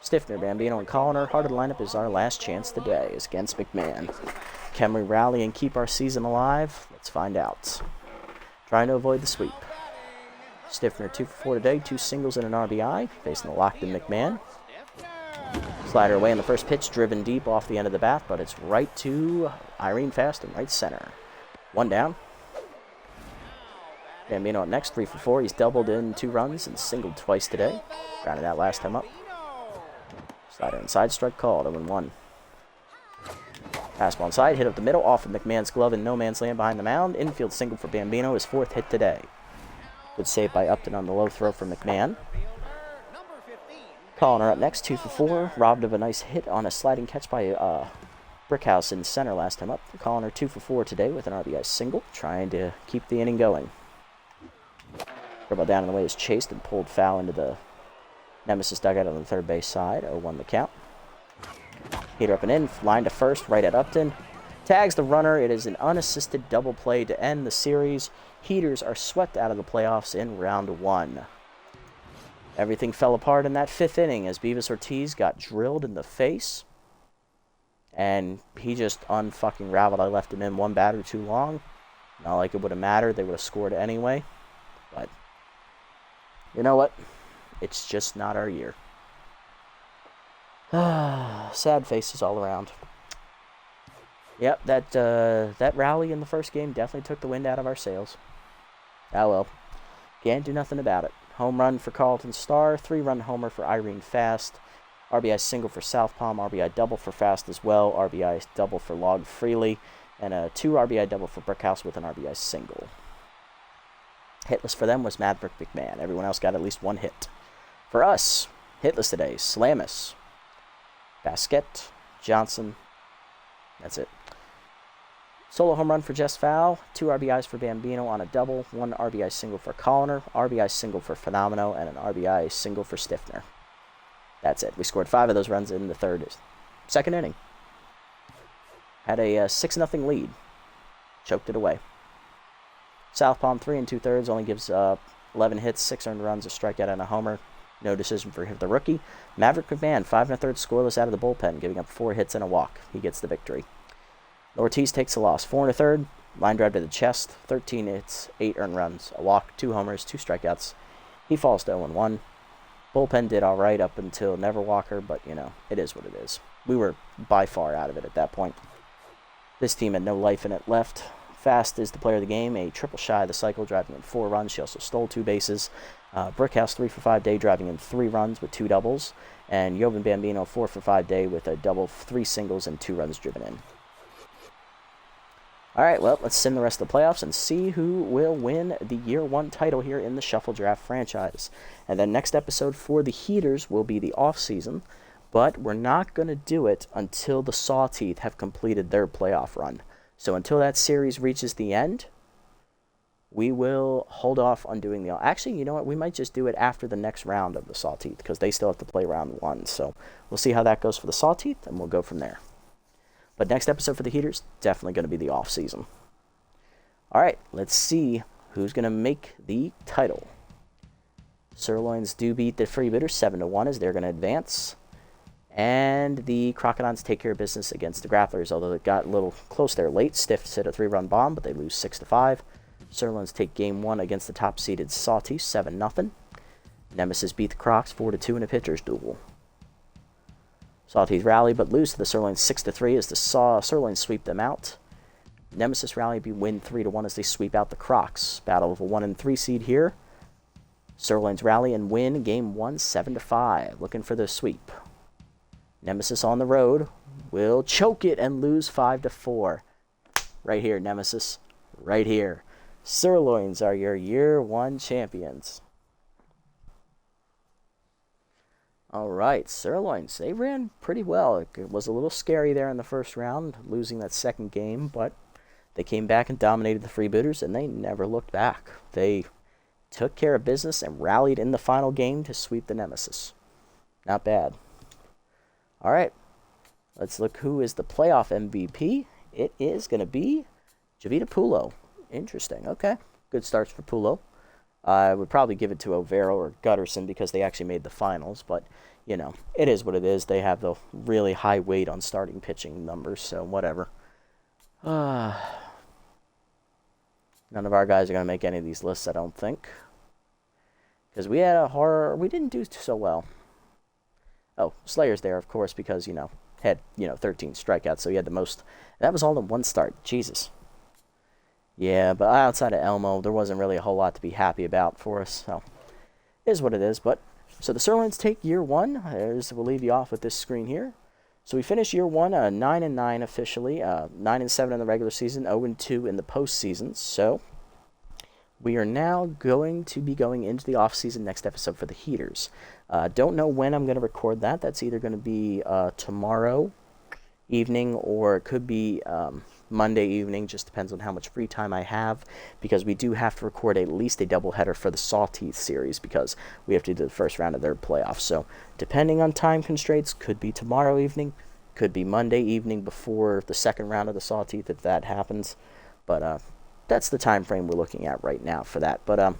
Stiffner, Bambino, and Colliner. Heart of the lineup is our last chance today is against McMahon. Can we rally and keep our season alive? Let's find out. Trying to avoid the sweep. Stiffner 2 for 4 today, 2 singles and an RBI, facing the locked-in McMahon. Slider away in the first pitch, driven deep off the end of the bat, but it's right to Irene Fast in right center. 1 down. Bambino up next, 3 for 4. He's doubled in 2 runs and singled twice today. Grounded out last time up. Slider inside, strike called, 0-1. Fastball inside, hit up the middle, off of McMahon's glove in no man's land behind the mound. Infield single for Bambino, his 4th hit today. Good save by Upton on the low throw from McMahon. Colliner up next, 2 for 4. Robbed of a nice hit on a sliding catch by Brickhouse in center last time up. Colliner 2 for 4 today with an RBI single, trying to keep the inning going. Dribble down in the way is chased and pulled foul into the Nemesis dugout on the third base side. 0-1 the count. Heater up and in, line to first, right at Upton. Tags the runner. It is an unassisted double play to end the series. Heaters are swept out of the playoffs in round 1. Everything fell apart in that 5th inning as Beavis Ortiz got drilled in the face. And he just unfucking raveled. I left him in 1 batter too long. Not like it would have mattered. They would have scored anyway. But you know what? It's just not our year. Sad faces all around. Yep, that rally in the first game definitely took the wind out of our sails. Ah well, can't do nothing about it. Home run for Carlton Starr, 3-run homer for Irene Fast, RBI single for South Palm, RBI double for Fast as well, RBI double for Log Freely, and a 2 RBI double for Brickhouse with an RBI single. Hitless for them was Maverick McMahon. Everyone else got at least 1 hit. For us, hitless today, Slamus, Basket, Johnson. That's it. Solo home run for Jess Fowl, 2 RBIs for Bambino on a double, 1 RBI single for Colliner, RBI single for Phenomeno, and an RBI single for Stiffner. That's it. We scored 5 of those runs in the second inning. Had a 6-0 lead. Choked it away. South Palm 3 2/3 only gives 11 hits, 6 earned runs, a strikeout, and a homer. No decision for the rookie. Maverick McMahon, 5 1/3 scoreless out of the bullpen, giving up 4 hits and a walk. He gets the victory. Ortiz takes the loss. 4 1/3, line drive to the chest, 13 hits, 8 earned runs, a walk, 2 homers, 2 strikeouts. He falls to 0-1. Bullpen did all right up until Neverwalker, but, you know, it is what it is. We were by far out of it at that point. This team had no life in it left. Fast is the player of the game, a triple shy of the cycle, driving in 4 runs. She also stole 2 bases. Brickhouse 3 for 5 day, driving in 3 runs with 2 doubles. And Jovan Bambino 4 for 5 day with a double, 3 singles, and 2 runs driven in. All right, well, let's sim the rest of the playoffs and see who will win the Year 1 title here in the Shuffle Draft franchise. And then next episode for the Heaters will be the off-season, but we're not going to do it until the Sawteeth have completed their playoff run. So until that series reaches the end, we will hold off on doing the... Actually, you know what? We might just do it after the next round of the Sawteeth because they still have to play round 1. So we'll see how that goes for the Sawteeth, and we'll go from there. But next episode for the Heaters, definitely going to be the off-season. All right, let's see who's going to make the title. Sirloins do beat the Freebooters 7-1 as they're going to advance. And the Crocodiles take care of business against the Grapplers, although it got a little close there late. Stiffs hit a 3-run bomb, but they lose 6-5. Sirloins take game 1 against the top-seeded Sawtooth 7-0. Nemesis beat the Crocs 4-2 in a pitcher's duel. Sawtooth rally but lose to the Sirloins 6-3 as the Sirloins sweep them out. Nemesis rally win 3-1 as they sweep out the Crocs. Battle of a 1 and 3 seed here. Sirloins rally and win game 1 7-5. Looking for the sweep. Nemesis on the road will choke it and lose 5-4. Right here, Nemesis. Right here. Sirloins are your year 1 champions. All right, Sirloins. They ran pretty well. It was a little scary there in the first round, losing that second game, but they came back and dominated the Freebooters, and they never looked back. They took care of business and rallied in the final game to sweep the Nemesis. Not bad. All right, let's look who is the playoff MVP. It is going to be Javita Pulo. Interesting. Okay, good starts for Pulo. I would probably give it to Overo or Gutterson because they actually made the finals, but, you know, it is what it is. They have the really high weight on starting pitching numbers, so whatever. None of our guys are going to make any of these lists, I don't think. Because we didn't do so well. Oh, Slayer's there, of course, because, had, 13 strikeouts, so he had the most. That was all in one start. Jesus. Yeah, but outside of Elmo, there wasn't really a whole lot to be happy about for us, so it is what it is. But so the Sirloins take year 1. We'll leave you off with this screen here. So we finished year 1 9-9 officially, 9-7 in the regular season, 0-2 in the postseason. So we are now going to be going into the off-season next episode for the Heaters. Don't know when I'm going to record that. That's either going to be tomorrow evening or it could be Monday evening. Just depends on how much free time I have, because we do have to record at least a doubleheader for the Sawtooth series because we have to do the first round of their playoffs. So depending on time constraints, could be tomorrow evening, could be Monday evening before the second round of the Sawtooth if that happens. But that's the time frame we're looking at right now for that. But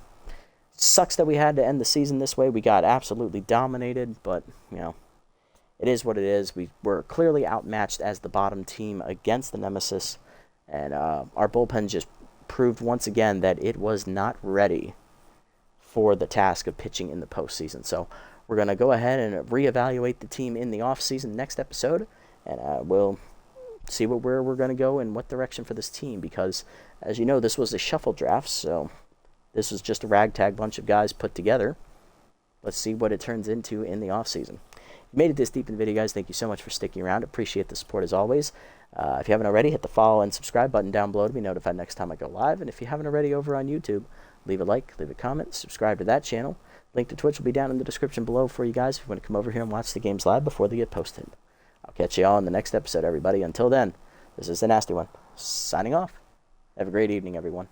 sucks that we had to end the season this way. We got absolutely dominated, but it is what it is. We were clearly outmatched as the bottom team against the Nemesis, and our bullpen just proved once again that it was not ready for the task of pitching in the postseason. So we're going to go ahead and reevaluate the team in the offseason next episode, and we'll see where we're going to go and what direction for this team, because, as you know, this was a shuffle draft, so this was just a ragtag bunch of guys put together. Let's see what it turns into in the offseason. If you made it this deep in the video, guys, thank you so much for sticking around. Appreciate the support as always. If you haven't already, hit the follow and subscribe button down below to be notified next time I go live. And if you haven't already over on YouTube, leave a like, leave a comment, subscribe to that channel. Link to Twitch will be down in the description below for you guys if you want to come over here and watch the games live before they get posted. I'll catch you all in the next episode, everybody. Until then, this is the Nasty One, signing off. Have a great evening, everyone.